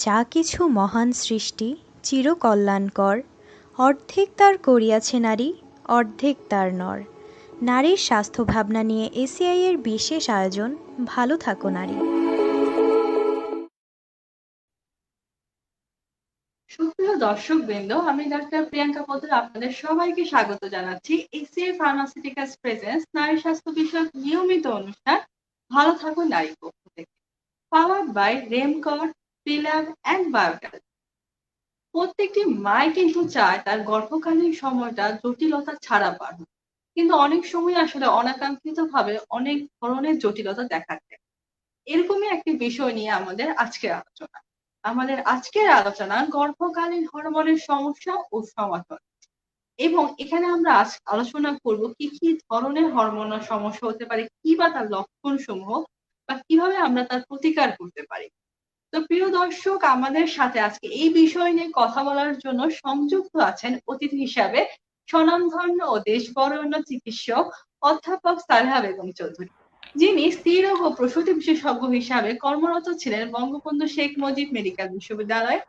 যা কিছু মহান সৃষ্টি চিরকল্যাণকর, অর্ধেক তার করিয়াছে নারী, অর্ধেক তার নর। নারীর স্বাস্থ্য ভাবনা নিয়ে এসিআই এর বিশেষ আয়োজন ভালো থাকো নারী। সুপ্রিয় দর্শকবৃন্দ, আমি ডাক্তার প্রিয়াঙ্কা পদ্র আপনাদের সবাইকে স্বাগত জানাচ্ছি এসিআই ফার্মাসিউটিক্যালস প্রেজেন্স নারী স্বাস্থ্য বিষয়ক নিয়মিত অনুষ্ঠান ভালো থাকো নারী পক্ষ থেকে, পাওয়ার্ড বাই রেমকট, পিলার অ্যান্ড বায়োটেল। প্রত্যেকটি মাই কিন্তু চায় তার গর্ভকালীন সময়টা জটিলতা ছাড়া পার হোক, কিন্তু অনেক সময় আসলে অনাকাঙ্ক্ষিত ভাবে অনেক ধরনের জটিলতা দেখা যায়। এরকমই একটি বিষয় নিয়ে আমাদের আজকের আলোচনা। আমাদের আজকের আলোচনা গর্ভকালীন হরমোনের সমস্যা ও সমাধান, এবং এখানে আমরা আজ আলোচনা করব কি কি ধরনের হরমোনাল সমস্যা হতে পারে, কি বা তার লক্ষণ সমূহ, বা কিভাবে আমরা তার প্রতিকার করতে পারি। তো প্রিয় দর্শক, আমাদের সাথে আজকে এই বিষয় নিয়ে কথা বলার জন্য সংযুক্ত আছেন অতিথি হিসাবে স্বনামধন্য ও দেশবরেণ্য চিকিৎসক অধ্যাপক সালেহা বেগম চৌধুরী, যিনি স্ত্রীরোগ ও প্রসূতি বিশেষজ্ঞ হিসাবে কর্মরত ছিলেন বঙ্গবন্ধু শেখ মুজিব মেডিকেল বিশ্ববিদ্যালয়,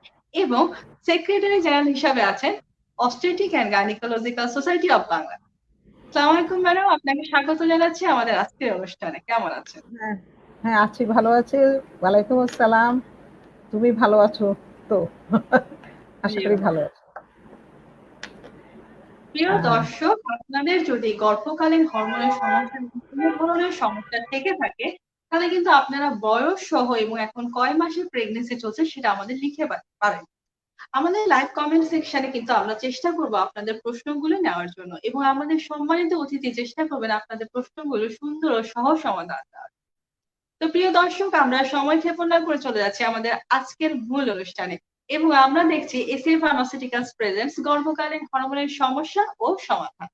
এবং সেক্রেটারি জেনারেল হিসাবে আছেন obstetric and gynaecological society of Bangladesh. আসসালামু আলাইকুম ম্যাডাম, আপনাকে স্বাগত জানাচ্ছি আমাদের আজকের অনুষ্ঠানে। কেমন আছেন? হ্যাঁ, হ্যাঁ, আছি, ভালো আছি। ওয়ালাইকুম আসসালাম। তুমি ভালো আছো তো? আশা জি করি ভালো আছো। প্রিয় আহ, দর্শক, আপনাদের যদি গর্ভকালীন হরমোনের সমস্যা কোনো ধরনের সমস্যা থেকে থাকে, তাহলে কিন্তু আপনারা বয়স সহ এবং এখন কয় মাসের প্রেগনেন্সি চলছে সেটা আমাদের লিখে পারেন। আমাদের লাইভ কমেন্ট সেকশনে কিন্তু আমরা চেষ্টা করব আপনাদের প্রশ্নগুলো নেওয়ার জন্য, এবং আমাদের সম্মানিত অতিথি চেষ্টা করবেন আপনাদের প্রশ্নগুলো সুন্দর ও সহজ সমাধান দেওয়ার। তো প্রিয় দর্শক, আমরা সময় ক্ষেপণ না করে চলে যাচ্ছি আমাদের আজকের মূল অনুষ্ঠানে, এবং আমরা দেখছি এসিআই ফার্মাসিউটিক্যালস প্রেজেন্টস গর্ভকালীন হরমোনের সমস্যা ও সমাধান।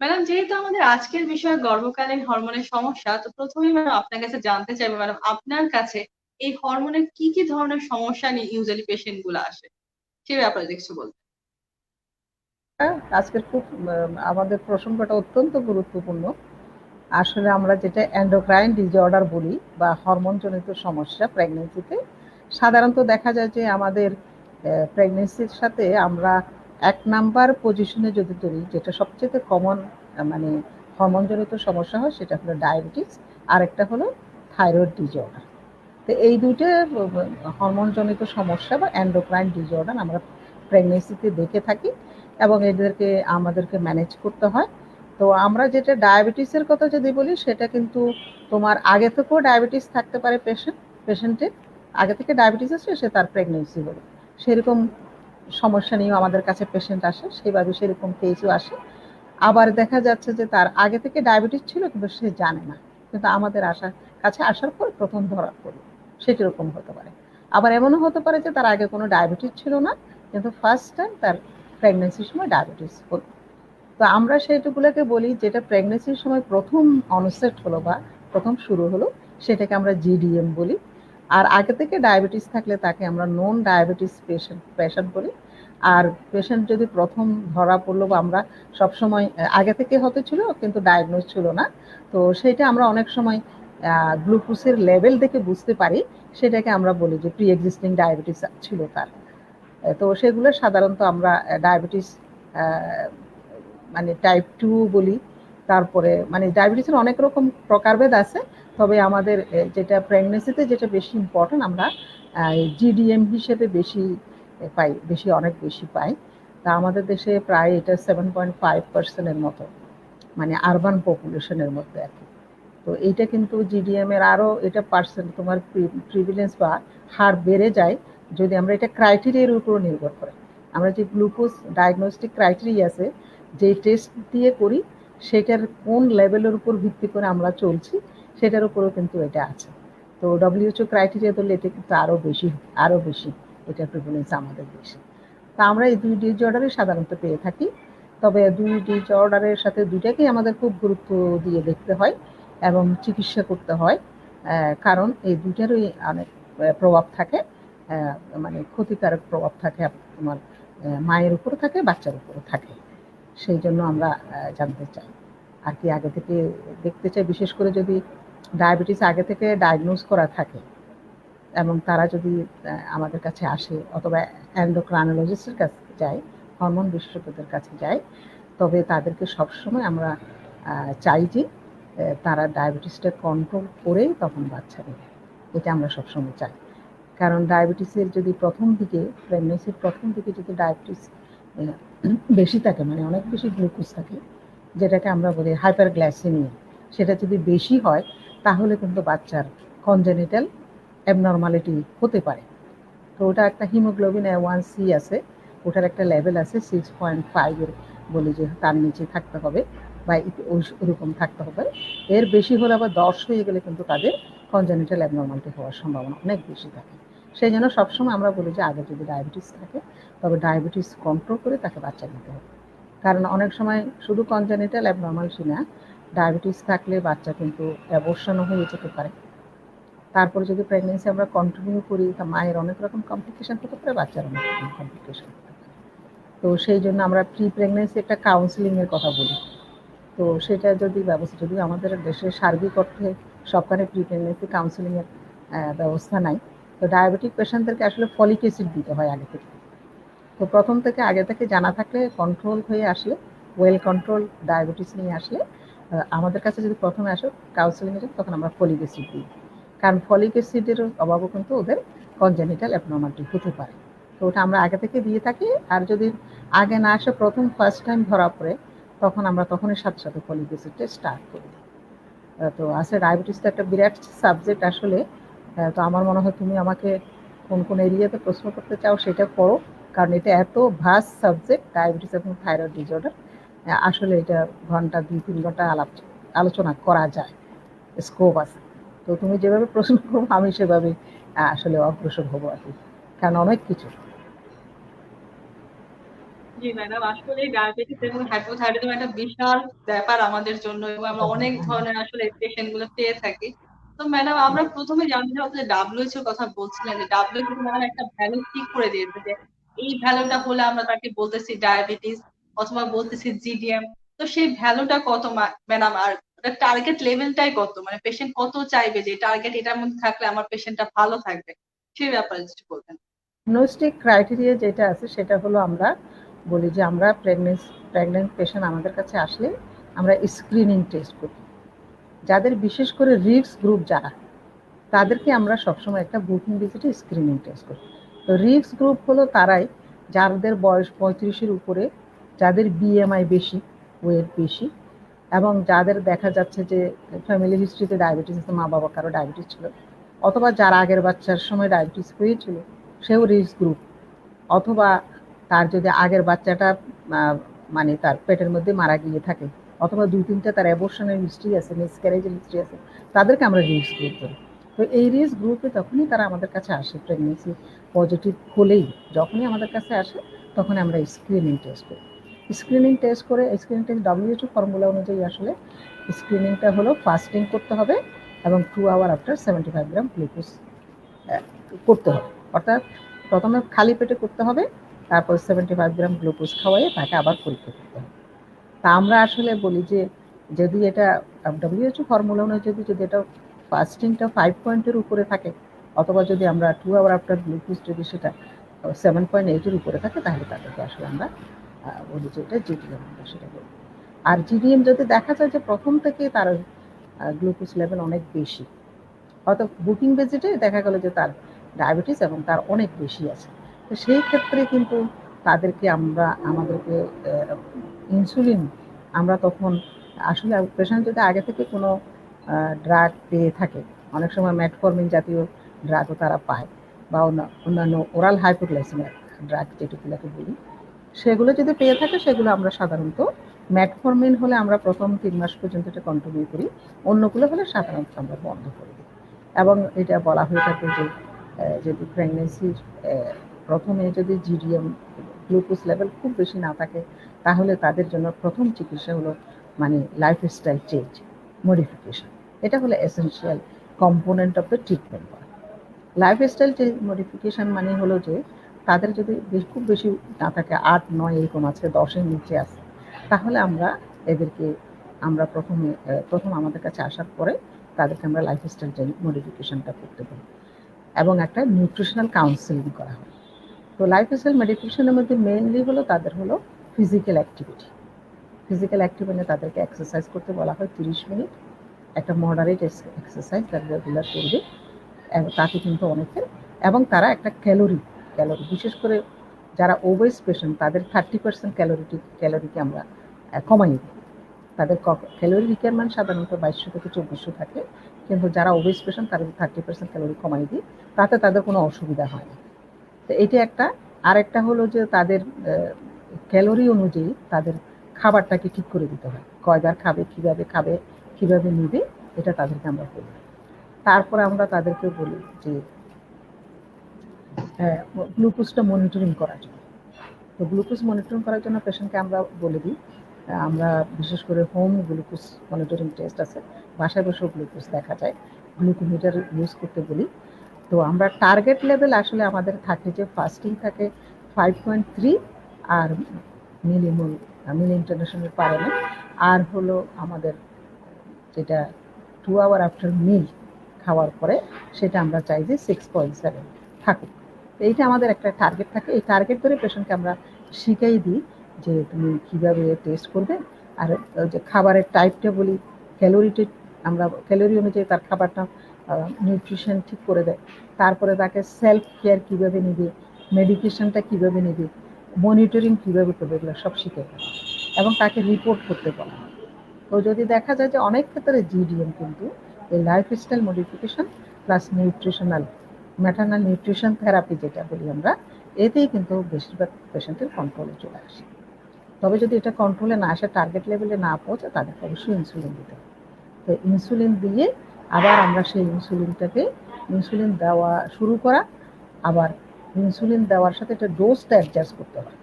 ম্যাডাম, যেহেতু আমাদের আজকের বিষয় গর্ভকালীন হরমোনের সমস্যা, তো প্রথমেই ম্যাডাম আপনার কাছে জানতে চাইবো, ম্যাডাম আপনার কাছে এই হরমোনের কি কি ধরনের সমস্যা নিয়ে ইউজুয়ালি পেশেন্ট গুলো আসে, সে ব্যাপারে কিছু বলতে। আজকের খুব আমাদের প্রসঙ্গটা অত্যন্ত গুরুত্বপূর্ণ। আসলে আমরা যেটা এন্ডোক্রাইন ডিসঅর্ডার বলি বা হরমোনজনিত সমস্যা প্রেগনেন্সিতে, সাধারণত দেখা যায় যে আমাদের প্রেগনেন্সির সাথে আমরা ১ নাম্বার পজিশনে যদি ধরি, যেটা সবচেয়ে কমন মানে হরমোনজনিত সমস্যা হয়, সেটা হলো ডায়াবেটিস, আরেকটা হলো থাইরয়েড ডিসঅর্ডার। তো এই ২ টা হরমোনজনিত সমস্যা বা এন্ডোক্রাইন ডিসঅর্ডার আমরা প্রেগনেন্সিতে দেখে থাকি, এবং এদেরকে আমাদেরকে ম্যানেজ করতে হয়। তো আমরা যেটা ডায়াবেটিসের কথা যদি বলি, সেটা কিন্তু তোমার আগে থেকেও ডায়াবেটিস থাকতে পারে পেশেন্টের। আগে থেকে ডায়াবেটিস আছে, সে তার প্রেগনেন্সি হলো। সেরকম সমস্যা নিয়েও আমাদের কাছে পেশেন্ট আসে, সেইভাবে সেরকম কেসও আসে। আবার দেখা যাচ্ছে যে তার আগে থেকে ডায়াবেটিস ছিল কিন্তু সে জানে না, কিন্তু আমাদের কাছে আসার পর প্রথম ধরা পড়লো, সেরকম হতে পারে। আবার এমনও হতে পারে যে তার আগে কোনো ডায়াবেটিস ছিল না, কিন্তু ফার্স্ট টাইম তার প্রেগনেন্সির সময় ডায়াবেটিস হলো। তো আমরা সেইটুকুলোকে বলি, যেটা প্রেগনেন্সির সময় প্রথম অনসেট হলো বা প্রথম শুরু হলো, সেটাকে আমরা জিডিএম বলি। আর আগে থেকে ডায়াবেটিস থাকলে তাকে আমরা নন ডায়াবেটিস পেশেন্ট বলি। আর পেশেন্ট যদি প্রথম ধরা পড়লো বা আমরা সবসময় আগে থেকে হতে ছিল কিন্তু ডায়াগনোজ ছিল না, তো সেটা আমরা অনেক সময় গ্লুকোজের লেভেল দেখে বুঝতে পারি, সেটাকে আমরা বলি যে প্রি এক্সিস্টিং ডায়াবেটিস ছিল তার। তো সেগুলো সাধারণত আমরা ডায়াবেটিস মানে টাইপ 2 বলি। তারপরে মানে ডায়াবেটিসের অনেক রকম প্রকারভেদ আছে, তবে আমাদের যেটা প্রেগনেন্সিতে যেটা বেশি ইম্পর্টেন্ট, আমরা জিডিএম হিসেবে বেশি পাই, অনেক বেশি পাই। তা আমাদের দেশে প্রায় এটা 7.5% মতো, মানে আরবান পপুলেশনের মধ্যে আর কি। তো এইটা কিন্তু জিডিএম এর আরও এটা পার্সেন্ট তোমার প্রিভিলেন্স বা হার বেড়ে যায় যদি আমরা এটা ক্রাইটেরিয়ার উপর নির্ভর করে। আমরা যে গ্লুকোজ ডায়াগনস্টিক ক্রাইটেরিয়া আছে, যে টেস্ট দিয়ে করি, সেটার কোন লেভেলের উপর ভিত্তি করে আমরা চলছি, সেটার উপরেও কিন্তু এটা আছে। তো ডব্লিউএইচও ক্রাইটেরিয়া ধরলে এটা কিন্তু আরও বেশি এটার প্রিভিলেন্স আমাদের দেশে। তা আমরা এই 2 ডিসঅর্ডারই সাধারণত পেয়ে থাকি। তবে 2 ডিসঅর্ডারের সাথে 2টাকেই আমাদের খুব গুরুত্ব দিয়ে দেখতে হয় এবং চিকিৎসা করতে হয়, কারণ এই 2টারই অনেক প্রভাব থাকে, মানে ক্ষতিকারক প্রভাব থাকে তোমার মায়ের উপরও থাকে, বাচ্চার উপরও থাকে। সেই জন্য আমরা জানতে চাই আর কি, আগে থেকে দেখতে চাই, বিশেষ করে যদি ডায়াবেটিস আগে থেকে ডায়াগনোজ করা থাকে এবং তারা যদি আমাদের কাছে আসে অথবা এন্ডোক্রাইনোলজিস্টের কাছে যায়, হরমোন বিশেষজ্ঞদের কাছে যায়, তবে তাদেরকে সবসময় আমরা চাই যে তারা ডায়াবেটিসটা কন্ট্রোল করেই তখন বাচ্চা নেবে, এটা আমরা সবসময় চাই। কারণ ডায়াবেটিসের যদি প্রথম দিকে প্রেগনেন্সির প্রথম দিকে যদি ডায়াবেটিস বেশি থাকে, মানে অনেক বেশি গ্লুকোজ থাকে, যেটাকে আমরা বলি হাইপারগ্লাইসেমিয়া, সেটা যদি বেশি হয় তাহলে কিন্তু বাচ্চার কনজেনিটাল অ্যাবনর্মালিটি হতে পারে। তো ওটা একটা হিমোগ্লোবিন A1C আছে, ওটার একটা লেভেল আছে 6.5 বলি যে তার নিচে থাকতে হবে বা ওরকম থাকতে হবে। এর বেশি হলে আবার 10 হয়ে গেলে কিন্তু তাদের কনজেনিটাল অ্যাবনর্মালিটি হওয়ার সম্ভাবনা অনেক বেশি থাকে। সেই জন্য সবসময় আমরা বলি যে আগে যদি ডায়াবেটিস থাকে তবে ডায়াবেটিস কন্ট্রোল করে তাকে বাচ্চা নিতে হবে। কারণ অনেক সময় শুধু কনজেনিটাল অ্যাবনর্মালিটি না, ডায়াবেটিস থাকলে বাচ্চা কিন্তু অ্যাবর্শনও হয়ে যেতে পারে। তারপরে যদি প্রেগনেন্সি আমরা কন্টিনিউ করি তা মায়ের অনেক রকম কমপ্লিকেশন হতে পারে, বাচ্চার অনেক রকম কমপ্লিকেশন হতে পারে। তো সেই জন্য আমরা প্রি প্রেগনেন্সি একটা কাউন্সিলিংয়ের কথা বলি। তো সেটা যদি ব্যবস্থা, যদি আমাদের দেশে সার্বিক অর্থে সবখানে প্রি প্রেগনেন্সি কাউন্সিলিংয়ের ব্যবস্থা নাই, তো ডায়াবেটিক পেশেন্টদেরকে আসলে ফলিক অ্যাসিড দিতে হয় আগে থেকে। তো প্রথম থেকে আগে থেকে জানা থাকলে কন্ট্রোল হয়ে আসলে, ওয়েল কন্ট্রোল ডায়াবেটিস নিয়ে আসলে আমাদের কাছে যদি প্রথমে আসো কাউন্সিলিংয়ে যান, তখন আমরা ফলিক অ্যাসিড দিই। কারণ ফলিক অ্যাসিডের অভাবও কিন্তু ওদের কনজেনিটাল অ্যাবনর্মালিটি হতে পারে। তো ওটা আমরা আগে থেকে দিয়ে থাকি। আর যদি আগে না আসে, প্রথম ফার্স্ট টাইম ধরা পড়ে, তখন আমরা তখনই সাথে সাথে ফলিক অ্যাসিডটা স্টার্ট করে দিই। তো আসলে ডায়াবেটিস তো একটা বিরাট সাবজেক্ট আসলে। তো আমার মনে হয় তুমি আমাকে কোন কোন এরিয়াতে প্রশ্ন করতে চাও সেটা করো, কারণ এটা এত ভাস্ট সাবজেক্ট, ডায়াবেটিস এবং থাইরয়েড ডিসঅর্ডার। আসলে এটা ঘন্টা 2-3 ঘন্টা আলোচনা করা যায়, স্কোপ আছে। তো তুমি যেভাবে প্রশ্ন করবো আমি সেভাবে আসলে অগ্রসর হবো আর কি, কারণ অনেক কিছু। জি ম্যাডাম, আসলে ডায়াবেটিস এবং হাইপোথাইরয়েডিজম একটা বিশাল ব্যাপার আমাদের জন্য, এবং আমরা অনেক ধরনের আসলে পেশেন্ট গুলো পেয়ে থাকি। তো ম্যাডাম, আমরা প্রথমে জানতে চাবো যে WHO কথা বলছিলেন, যে WHO ম্যাডাম একটা ভ্যালু ঠিক করে দিয়েছে যে এই ভ্যালুটা হলে আমরা তাকে বলতেছি ডায়াবেটিস অথবা বলতেছি জিডিএম। তো সেই ভ্যালুটা কত ম্যাডাম, আর টার্গেট লেভেলটাই কত, মানে পেশেন্ট কত চাইবে যে টার্গেট এটার মধ্যে থাকলে আমার পেশেন্টটা ভালো থাকবে, সেই ব্যাপারে কিছু বলবেন? ডায়াগনস্টিক ক্রাইটেরিয়া যেটা আছে সেটা হলো, আমরা বলি যে আমরা প্রেগনেন্ট পেশেন্ট আমাদের কাছে আসলে আমরা স্ক্রিনিং টেস্ট করি। যাদের বিশেষ করে রিস্ক গ্রুপ যারা, তাদেরকে আমরা সবসময় একটা বুকিং ভিজিটে স্ক্রিনিং টেস্ট করি। তো রিস্ক গ্রুপ হলো তারাই যাদের বয়স 35-এর উপরে, যাদের বিএমআই বেশি, ওয়েট বেশি, এবং যাদের দেখা যাচ্ছে যে ফ্যামিলি হিস্ট্রিতে ডায়াবেটিস আছে, মা বাবা কারো ডায়াবেটিস ছিল, অথবা যার আগের বাচ্চার সময় ডায়াবেটিস হয়েছিল সেও রিস্ক গ্রুপ, অথবা তার যদি আগের বাচ্চাটা মানে তার পেটের মধ্যে মারা গিয়ে থাকে, অথবা 2-3টা তার অ্যাবর্শনের হিস্ট্রি আছে, মিসক্যারেজের হিস্ট্রি আছে, তাদেরকে আমরা রিস্ক গ্রুপ করি। তো এই রিস্ক গ্রুপে তখনই তারা আমাদের কাছে আসে, প্রেগনেন্সি পজিটিভ হলেই যখনই আমাদের কাছে আসে তখন আমরা স্ক্রিনিং টেস্ট করি। স্ক্রিনিং টেস্ট WHO ফর্মুলা অনুযায়ী আসলে স্ক্রিনিংটা হলো ফাস্টিং করতে হবে এবং 2 আওয়ার আফটার 75 গ্রাম গ্লুকোজ করতে হবে। অর্থাৎ প্রথমে খালি পেটে করতে হবে, তারপর 75 গ্রাম গ্লুকোজ খাওয়াইয়ে তাকে আবার পরীক্ষা করতে হবে। তা আমরা আসলে বলি যে যদি এটা WHO ফর্মুলা অনুযায়ী যদি এটা ফাস্টিংটা 5 পয়েন্টের উপরে থাকে, অথবা যদি আমরা 2 আওয়ার আফটার গ্লুকোজ যদি সেটা 7.8-এর উপরে থাকে, তাহলে তাদেরকে আসলে আমরা বলি যে এটা জিডিএম, আমরা সেটা বলি। আর জিডিএম যদি দেখা যায় যে প্রথম থেকে তার গ্লুকোজ লেভেল অনেক বেশি, হয়তো বুকিং ভিজিটে দেখা গেল যে তার ডায়াবেটিস এবং তার অনেক বেশি আছে, তো সেই ক্ষেত্রে কিন্তু তাদেরকে আমাদেরকে ইনসুলিন, আমরা তখন আসলে পেশেন্ট যদি আগে থেকে কোনো ড্রাগ পেয়ে থাকে, অনেক সময় ম্যাটফর্মিন জাতীয় ড্রাগও তারা পায়, বা অন্যান্য ওরাল হাইপোগ্লাইসেমিয়া ড্রাগ যেটুকুলাকে বলি, সেগুলো যদি পেয়ে থাকে, সেগুলো আমরা সাধারণত ম্যাটফর্মিন হলে আমরা প্রথম 3 মাস পর্যন্ত এটা কন্টিনিউ করি, অন্যগুলো হলে সাধারণত আমরা বন্ধ করে দিই। এবং এটা বলা হয়ে থাকে যে যদি প্রেগনেন্সির প্রথমে যদি জিডিএম গ্লুকোজ লেভেল খুব বেশি না থাকে, তাহলে তাদের জন্য প্রথম চিকিৎসা হলো মানে লাইফস্টাইল চেঞ্জ, মডিফিকেশন। এটা হলো essential component of the treatment. Lifestyle modification মানে হলো যে তাদের যদি খুব বেশি না থাকে, 8-9 এরকম আছে, 10-এর নিচে আছে, তাহলে আমরা এদেরকে প্রথম আমাদের কাছে আসার পরে তাদেরকে আমরা লাইফস্টাইল মডিফিকেশনটা করতে বলি, এবং একটা নিউট্রিশনাল কাউন্সেলিং করা হয়। তো লাইফস্টাইল মডিফিকেশনের মধ্যে মেইনলি হলো তাদের হলো ফিজিক্যাল অ্যাক্টিভিটি। ফিজিক্যাল অ্যাক্টিভিটি তাদেরকে এক্সারসাইজ করতে বলা হয় 30 মিনিট, একটা মডারেট এক্সারসাইজ তারা রেগুলার করবে, তাতে কিন্তু অনেকের, এবং তারা একটা ক্যালোরি বিশেষ করে যারা ওবেস পেশেন্ট তাদের 30% ক্যালোরিকে আমরা কমাই দিই। তাদের ক্যালোরি রিকোয়ারমেন্ট সাধারণত 2200 থেকে 2400 থাকে, কিন্তু যারা ওবেস পেশেন্ট তাদের 30% ক্যালোরি কমাই দিই, তাতে তাদের কোনো অসুবিধা হয় না। তো এটা একটা। আর একটা হলো যে তাদের ক্যালোরি অনুযায়ী তাদের খাবারটাকে ঠিক করে দিতে হয়, কয়বার খাবে, কিভাবে নিবে, এটা তাদেরকে আমরা বলি। তারপর আমরা তাদেরকে বলি যে গ্লুকোজটা মনিটরিং করার জন্য। তো গ্লুকোজ মনিটরিং করার জন্য পেশেন্টকে আমরা বলে দিই, আমরা বিশেষ করে হোম গ্লুকোজ মনিটরিং টেস্ট আছে, বাসায় বসেও গ্লুকোজ দেখা যায়, গ্লুকোমিটার ইউজ করতে বলি। তো আমরা টার্গেট লেভেল আসলে আমাদের থাকে যে ফাস্টিং থাকে 5.3 আর মিলি ইন্টারন্যাশনাল পারে না, আর হলো আমাদের যেটা 2 আওয়ার আফটার মিল খাওয়ার পরে সেটা আমরা চাই যে 6.7 থাকুক। এইটা আমাদের একটা টার্গেট থাকে। এই টার্গেট ধরে পেশেন্টকে আমরা শিখাই দিই যে তুমি কীভাবে টেস্ট করবে, আর যে খাবারের টাইপটা বলি, আমরা ক্যালোরি অনুযায়ী তার খাবারটা নিউট্রিশন ঠিক করে দেয়। তারপরে তাকে সেলফ কেয়ার কীভাবে নেবে, মেডিকেশনটা কীভাবে নেবে, মনিটরিং কীভাবে করবে, এগুলো সব শিখে দেয় এবং তাকে রিপোর্ট করতে বলা হয়। তো যদি দেখা যায় যে অনেক ক্ষেত্রে জিডিএম কিন্তু এই lifestyle modification plus maternal nutrition therapy যেটা বলি আমরা, এতেই কিন্তু বেশিরভাগ পেশেন্টের কন্ট্রোলে চলে আসে। তবে যদি এটা কন্ট্রোলে না আসে, টার্গেট লেভেলে না পৌঁছে, তাদেরকে অবশ্যই ইনসুলিন দিতে হবে। তো ইনসুলিন দিয়ে আবার আমরা সেই ইনসুলিন দেওয়া শুরু করা, আবার ইনসুলিন দেওয়ার সাথে একটা ডোজটা অ্যাডজাস্ট করতে হয়।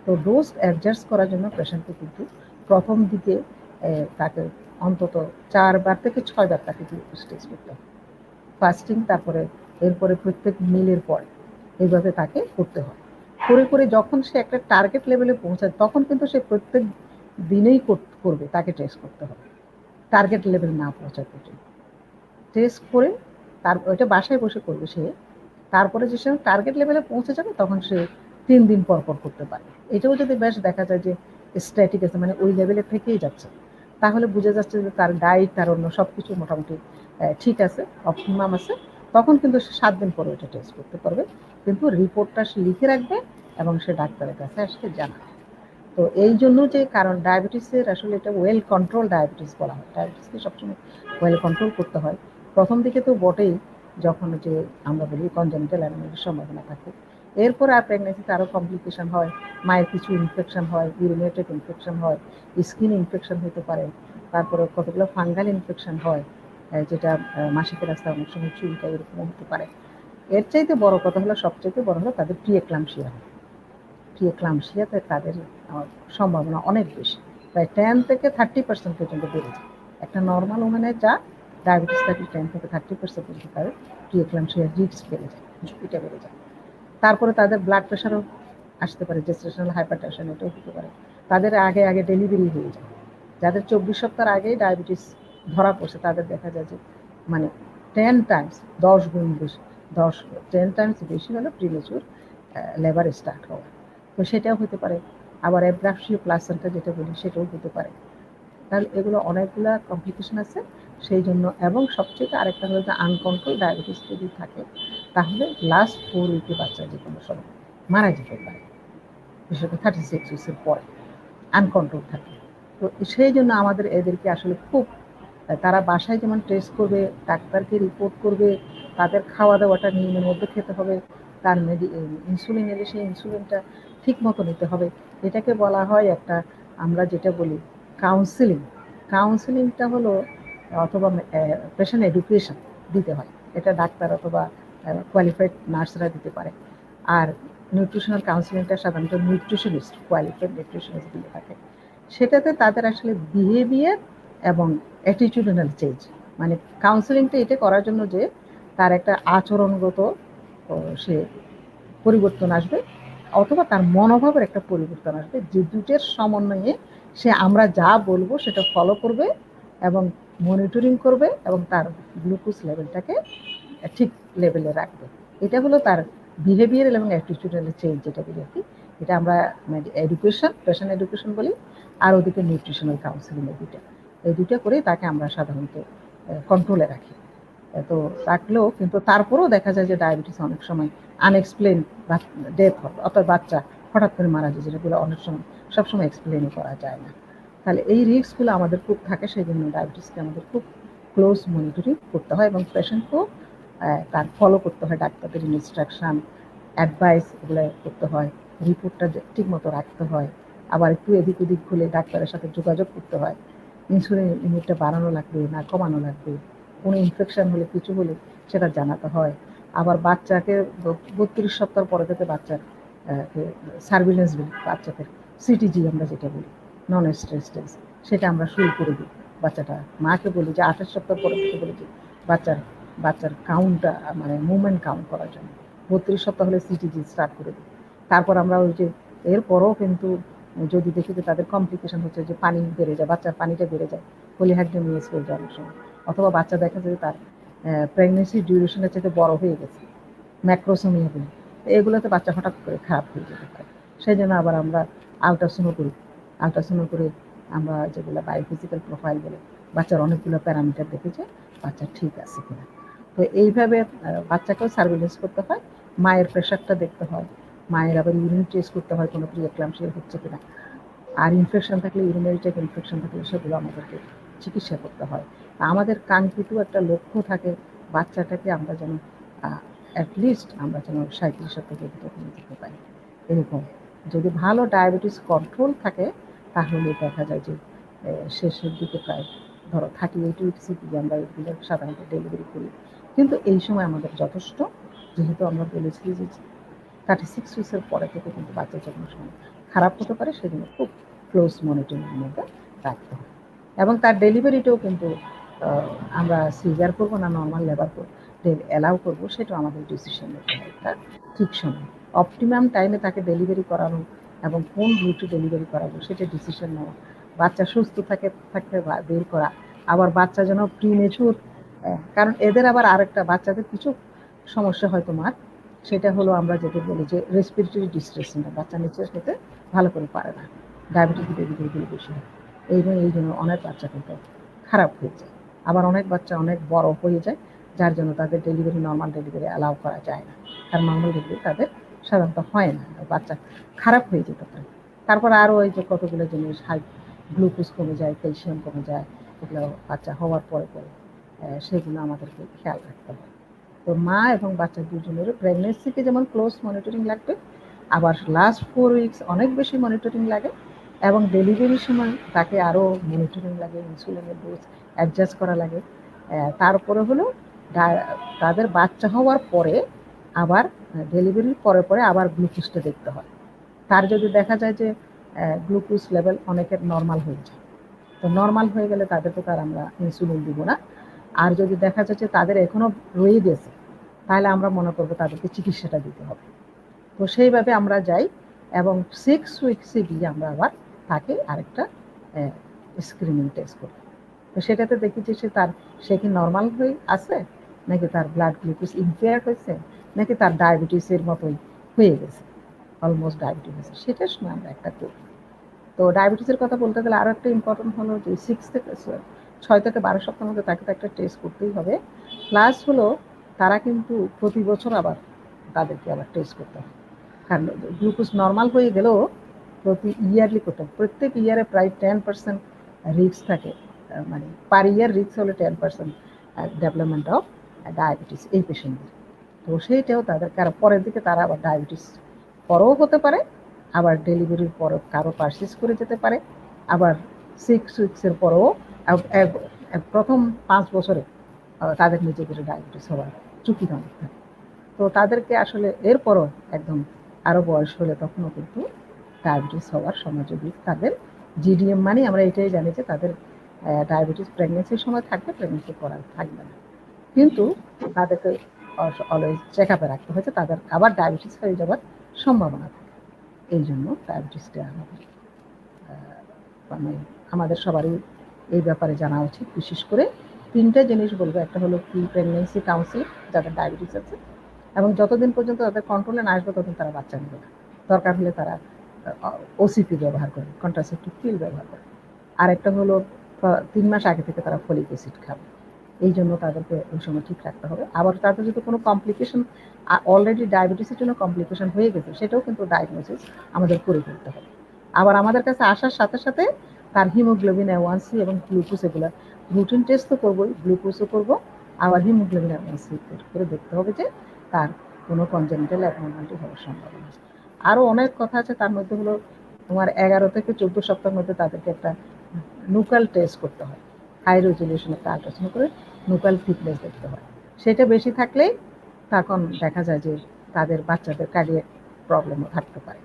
তো ডোজ অ্যাডজাস্ট করার জন্য পেশেন্টকে কিন্তু প্রথম দিকে তাকে অন্তত 4 বার থেকে 6 বার তাকে গ্লুকোজ টেস্ট করতে হয় ফাস্টিং, তারপরে এরপরে প্রত্যেক মিলের পরে এইভাবে তাকে করতে হয়। করে যখন সে একটা টার্গেট লেভেলে পৌঁছায়, তখন কিন্তু সে প্রত্যেক দিনেই করবে, তাকে টেস্ট করতে হবে টার্গেট লেভেল না পৌঁছার পর্যন্ত। টেস্ট করে ওইটা বাসায় বসে করবে সে। তারপরে যে সে টার্গেট লেভেলে পৌঁছে যাবে, তখন সে 3 দিন পর করতে পারে। এটাও যদি বেশ দেখা যায় যে স্ট্যাটিক আছে, মানে ওই লেভেলে থেকেই যাচ্ছে, তাহলে বোঝা যাচ্ছে যে তার ডায়েট, তার অন্য সব কিছু মোটামুটি ঠিক আছে, অপটিমাম আছে, তখন কিন্তু সে 7 দিন পরে ওটা টেস্ট করতে পারবে। কিন্তু রিপোর্টটা সে লিখে রাখবে এবং সে ডাক্তারের কাছে আসলে জানাবে। তো এই জন্য যে, কারণ ডায়াবেটিসের আসলে এটা ওয়েল কন্ট্রোল ডায়াবেটিস বলা হয়, ডায়াবেটিসকে সবসময় ওয়েল কন্ট্রোল করতে হয়। প্রথম দিকে তো বটেই, যখন যে আমরা বলি কনজেনিটাল অ্যানোমিয়ার সম্ভাবনা থাকে, এরপর আর প্রেগনেন্সিতে আরও কমপ্লিকেশন হয়, মায়ের কিছু ইনফেকশন হয়, ইউরিনেটেড ইনফেকশন হয়, স্কিন ইনফেকশন হতে পারে, তারপরে কতগুলো ফাঙ্গাল ইনফেকশন হয়, যেটা মাসিকের রাস্তায় অনেক সময় চুলকায়, এরকম হতে পারে। এর চাইতে বড় কথা হলো, সবচাইতে বড় হলো তাদের প্রিএক্লাম্পসিয়া হয়। প্রিএক্লাম্পসিয়াতে তাদের সম্ভাবনা অনেক বেশি, প্রায় 10 থেকে 30% পর্যন্ত বেড়ে যায়। একটা নর্মাল ওমেনের যা ডায়াবেটিস থাকে 10 থেকে 30% পর্যন্ত তাদের প্রিএক্লাম্পসিয়ার রিস্ক বেড়ে যায়, ঝুঁকিটা বেড়ে যায়। তারপরে তাদের ব্লাড প্রেশারও আসতে পারে, জেস্টেশনাল হাইপারটেনশন, এটাও হতে পারে। তাদের আগে ডেলিভারি হয়ে যায়। যাদের 24 সপ্তাহের আগেই ডায়াবেটিস ধরা পড়ছে, তাদের দেখা যায় যে মানে 10 টাইমস 10 টাইমস বেশি হলো প্রিমেচুর লেবার স্টার্ট হওয়া। তো সেটাও হতে পারে। আবার অ্যাব্রাপশীয় প্লাসেন্টা যেটা বলি, সেটাও হতে পারে। তাহলে এগুলো অনেকগুলো কমপ্লিকেশন আছে সেই জন্য। এবং সবচেয়ে আরেকটা হলো যে আনকন্ট্রোল ডায়াবেটিস যদি থাকে, তাহলে লাস্ট 4 উইকে বাচ্চা যে কোনো সময় মারা যেতে পারে, বিশেষ করে 36 উইকের পরে আনকন্ট্রোল থাকে। তো সেই জন্য আমাদের এদেরকে আসলে খুব, তারা বাসায় যেমন টেস্ট করবে, ডাক্তারকে রিপোর্ট করবে, তাদের খাওয়া দাওয়াটা নিয়মের মধ্যে খেতে হবে, তার ইনসুলিন এলে সেই ইনসুলিনটা ঠিক মতো নিতে হবে। এটাকে বলা হয় একটা, আমরা যেটা বলি কাউন্সিলিংটা হলো, অথবা পেশেন্ট এডুকেশন দিতে হয়, এটা ডাক্তার অথবা কোয়ালিফাইড নার্সরা দিতে পারে। আর নিউট্রিশনাল কাউন্সিলিংটা সাধারণত কোয়ালিফাইড নিউট্রিশনিস্ট দিয়ে থাকে। সেটাতে তাদের আসলে বিহেভিয়ার এবং অ্যাটিটিউডনাল চেঞ্জ, মানে কাউন্সিলিংটা এটা করার জন্য যে তার একটা আচরণগত সে পরিবর্তন আসবে, অথবা তার মনোভাবের একটা পরিবর্তন আসবে, যে দুটের সমন্বয়ে সে আমরা যা বলবো সেটা ফলো করবে এবং মনিটরিং করবে এবং তার গ্লুকোজ লেভেলটাকে ঠিক লেভেলে রাখবে। এটা হলো তার বিহেভিয়ারাল এবং অ্যাটিটিউডাল চেঞ্জ, যেটা বলি আর কি। এটা আমরা এডুকেশন, পেশেন্ট এডুকেশন বলি, আর ওদিকে নিউট্রিশনাল কাউন্সিলিং, এই দুইটা করে তাকে আমরা সাধারণত কন্ট্রোলে রাখি। তো রাখলেও কিন্তু তারপরেও দেখা যায় যে ডায়াবেটিস অনেক সময় আনএক্সপ্লেন বা ডেথ হয়, অর্থাৎ বাচ্চা হঠাৎ করে মারা যায়, যেটাগুলো অনেক সময় সবসময় এক্সপ্লেনই করা যায় না। তাহলে এই রিস্কগুলো আমাদের খুব থাকে, সেই জন্য ডায়াবেটিসকে আমাদের খুব ক্লোজ মনিটরিং করতে হয় এবং পেশেন্টকেও তার ফলো করতে হয়, ডাক্তারদের ইনস্ট্রাকশান, অ্যাডভাইস এগুলো করতে হয়, রিপোর্টটা ঠিক মতো রাখতে হয়। আবার একটু এদিক ওদিক হলে ডাক্তারের সাথে যোগাযোগ করতে হয়, ইনসুলিন লিমিটটা বাড়ানো লাগবে না কমানো লাগবে, কোনো ইনফেকশন হলে কিছু হলে সেটা জানাতে হয়। আবার বাচ্চাকে 32 সপ্তাহ পরে থেকে বাচ্চার সার্ভিলেন্স বলি, বাচ্চাদের সিটিজি আমরা যেটা বলি, নন স্ট্রেস টেস্ট, সেটা আমরা শুরু করে দিই। বাচ্চাটা মাকে বলি যে 28 সপ্তাহ পরে থেকে বলি যে বাচ্চার কাউন্টটা মানে মুভমেন্ট কাউন্ট করার জন্য 32 সপ্তাহ হলে সিটিজি স্টার্ট করে দিই। তারপর আমরা ওই যে এরপরও কিন্তু যদি দেখি যে তাদের কমপ্লিকেশন হচ্ছে, যে পানি বেড়ে যায়, বাচ্চার পানিটা বেড়ে যায়, পলিহাইড্রোমিয়াস হয়ে যায় অনেক সময়, অথবা বাচ্চা দেখা যায় তার প্রেগনেন্সি ডিউরেশনের চাইতে বড় হয়ে গেছে, ম্যাক্রোসোমিয়া বলি, এগুলোতে বাচ্চা হঠাৎ করে খারাপ হয়ে যেতে পারে। সেই জন্য আবার আমরা আলট্রাসাউন্ড করি, আলট্রাসাউন্ড করে আমরা যেগুলো বায়োফিজিক্যাল প্রোফাইল বলে বাচ্চার অনেকগুলো প্যারামিটার দেখে যে বাচ্চা ঠিক আছে কিনা। তো এইভাবে বাচ্চাকেও সার্ভিলেন্স করতে হয়, মায়ের প্রেশারটা দেখতে হয়, মায়ের আবার ইউরিন টেস্ট করতে হয় কোনো প্রিএক্লাম্পসিয়া হচ্ছে কিনা, আর ইনফেকশন থাকলে ইউরিনারি ট্র্যাক্ট ইনফেকশন থাকলে সেগুলো আমাদেরকে চিকিৎসা করতে হয়। আমাদের কাঙ্ক্ষিত একটা লক্ষ্য থাকে বাচ্চাটাকে আমরা যেন অ্যাটলিস্ট আমরা যেন 37 থেকে নিয়ে যেতে পারি। এরকম যদি ভালো ডায়াবেটিস কন্ট্রোল থাকে তাহলে দেখা যায় যে শেষের দিকে প্রায় ধরো 38 উইক্সে দিয়ে আমরা এগুলো সাধারণত ডেলিভারি করি। কিন্তু এই সময় আমাদের যথেষ্ট, যেহেতু আমরা বলেছি যে 36 উইক্সের পরে থেকে কিন্তু বাচ্চা যে কোনো সময় খারাপ হতে পারে, সেজন্য খুব ক্লোজ মনিটরিংয়ের মধ্যে রাখতে হবে। এবং তার ডেলিভারিটাও কিন্তু আমরা সিজার করবো না নর্মাল লেবার অ্যালাউ করবো, সেটাও আমাদের ডিসিশন নিতে হয় একটা ঠিক সময়, অপটিমাম টাইমে তাকে ডেলিভারি করানো এবং কোন রুটে ডেলিভারি করাবো সেটা ডিসিশন নেওয়া, বাচ্চা সুস্থ থাকতে বের করা, আবার বাচ্চা যেন প্রিমেচুর, কারণ এদের আবার আরেকটা বাচ্চাদের কিছু সমস্যা হয় তোমার, সেটা হলো আমরা যেটা বলি যে রেসপিরেটরি ডিস্ট্রেস, বাচ্চা নিঃশ্বাস নিতে ভালো করে পারে না, ডায়াবেটিস বেবিগুলো বেশি হয়, এই জন্য অনেক বাচ্চা কিন্তু খারাপ হয়ে যায়। আবার অনেক বাচ্চা অনেক বড় হয়ে যায়, যার জন্য তাদের ডেলিভারি নর্মাল ডেলিভারি অ্যালাউ করা যায় না, কারণ নর্মাল ডেলিভারি তাদের সাধারণত হয় না, বাচ্চা খারাপ হয়ে যেতে পারে। তারপর আরও ওই যে কতগুলো জিনিস, হাই গ্লুকোজ কমে যায়, ক্যালসিয়াম কমে যায়, এগুলো বাচ্চা হওয়ার পরে সেগুলো আমাদেরকে খেয়াল রাখতে হবে। তো মা এবং বাচ্চা দুজনেরও প্রেগনেন্সিতে যেমন ক্লোজ মনিটরিং লাগবে, আবার লাস্ট 4 উইক্স অনেক বেশি মনিটরিং লাগে, এবং ডেলিভারির সময় তাকে আরও মনিটরিং লাগে, ইনসুলিনের ডোজ অ্যাডজাস্ট করা লাগে। তারপরে হলো তাদের বাচ্চা হওয়ার পরে আবার ডেলিভারির পরে আবার গ্লুকোজটা দেখতে হয়। তার যদি দেখা যায় যে গ্লুকোজ লেভেল অনেকের নর্মাল হয়ে যায়, তো নর্মাল হয়ে গেলে তাদেরকে তার আমরা ইনসুলিন দিব না। আর যদি দেখা যাচ্ছে তাদের এখনও রয়ে গেছে, তাহলে আমরা মনে করবো তাদেরকে চিকিৎসাটা দিতে হবে। তো সেইভাবে আমরা যাই এবং 6 উইক্সে গিয়ে আমরা আবার তাকে আরেকটা স্ক্রিনিং টেস্ট করি। তো সেটাতে দেখি যে সে কি নর্মাল হয়ে আছে, নাকি তার ব্লাড গ্লুকোজ ইম্পেয়ার্ড হয়েছে, নাকি তার ডায়াবেটিসের মতোই হয়ে গেছে, অলমোস্ট ডায়াবেটিস হয়েছে, সেটার সময় আমরা একটা করি। তো ডায়াবেটিসের কথা বলতে গেলে আরও একটা ইম্পর্টেন্ট হলো যে 6 থেকে 12 সপ্তাহের মধ্যে তাকে তো একটা টেস্ট করতেই হবে। প্লাস হলো তারা কিন্তু প্রতি বছর আবার তাদেরকে আবার টেস্ট করতে হবে, কারণ গ্লুকোজ নর্মাল হয়ে গেলেও প্রতি ইয়ারলি করতে হবে। প্রত্যেক ইয়ারে প্রায় 10% রিস্ক থাকে, মানে পার ইয়ার রিস্ক হলো 10% ডেভেলপমেন্ট অফ ডায়াবেটিস এই পেশেন্টদের। তো সেইটাও তাদের পরের দিকে তারা আবার ডায়াবেটিস পরেও হতে পারে, আবার ডেলিভারির পরও কারো পারসিস করে যেতে পারে, আবার 6 উইক্সের পরেও প্রথম 5 বছরে তাদের নিজেদের ডায়াবেটিস হওয়ার ঝুঁকি অনেক থাকে। তো তাদেরকে আসলে এরপরও একদম আরও বয়স হলে তখনও কিন্তু ডায়াবেটিস হওয়ার সময় যদি তাদের জিডিএম, মানে আমরা এটাই জানি যে তাদের ডায়াবেটিস প্রেগনেন্সির সময় থাকবে, প্রেগনেন্সি করার থাকবে না, কিন্তু তাদেরকে অলওয়েজ চেক আপে রাখতে হয়েছে, তাদের আবার ডায়াবেটিস হয়ে যাওয়ার সম্ভাবনা থাকে। এই জন্য ডায়াবেটিসটা আমাদের মানে আমাদের সবারই এই ব্যাপারে জানা উচিত। বিশেষ করে 3টে জিনিস বলবো, একটা হলো প্রি প্রেগনেন্সি কাউন্সিলিং যাদের ডায়াবেটিস আছে, এবং যতদিন পর্যন্ত তাদের কন্ট্রোলে না আসবে ততদিন তারা বাচ্চা নেবে না, দরকার হলে তারা ওসিপি ব্যবহার করে, কন্ট্রাসেপটিভ পিল ব্যবহার করে। আর একটা হলো 3 মাস আগে থেকে তারা ফলিক অ্যাসিড খাবে, এই জন্য তাদেরকে ওই সময় ঠিক রাখতে হবে। আবার তাদের যদি কোনো কমপ্লিকেশন, অলরেডি ডায়াবেটিসের জন্য কমপ্লিকেশন হয়ে গেছে, সেটাও কিন্তু ডায়াগনোসিস আমাদের করে ফেলতে হবে। আবার আমাদের কাছে আসার সাথে সাথে তার হিমোগ্লোবিন A1C এবং গ্লুকোজ, এগুলো রুটিন টেস্ট তো করবোই, গ্লুকোজও করবো, আবার হিমোগ্লোবিন A1C করে দেখতে হবে যে তার কোনো কনজেনিটাল অ্যাবনর্মালিটি হওয়ার সম্ভাবনা আছে। আরও অনেক কথা আছে, তার মধ্যে হলো তোমার 11 থেকে 14 সপ্তাহের মধ্যে তাদেরকে একটা নুকাল টেস্ট করতে হয়, হাই রেজলিউশন একটা আল্ট্রাসাউন্ড করে নুকাল থিকনেস দেখতে হয়। সেটা বেশি থাকলেই তখন দেখা যায় যে তাদের বাচ্চাদের কার্ডিয়াক প্রবলেমও থাকতে পারে।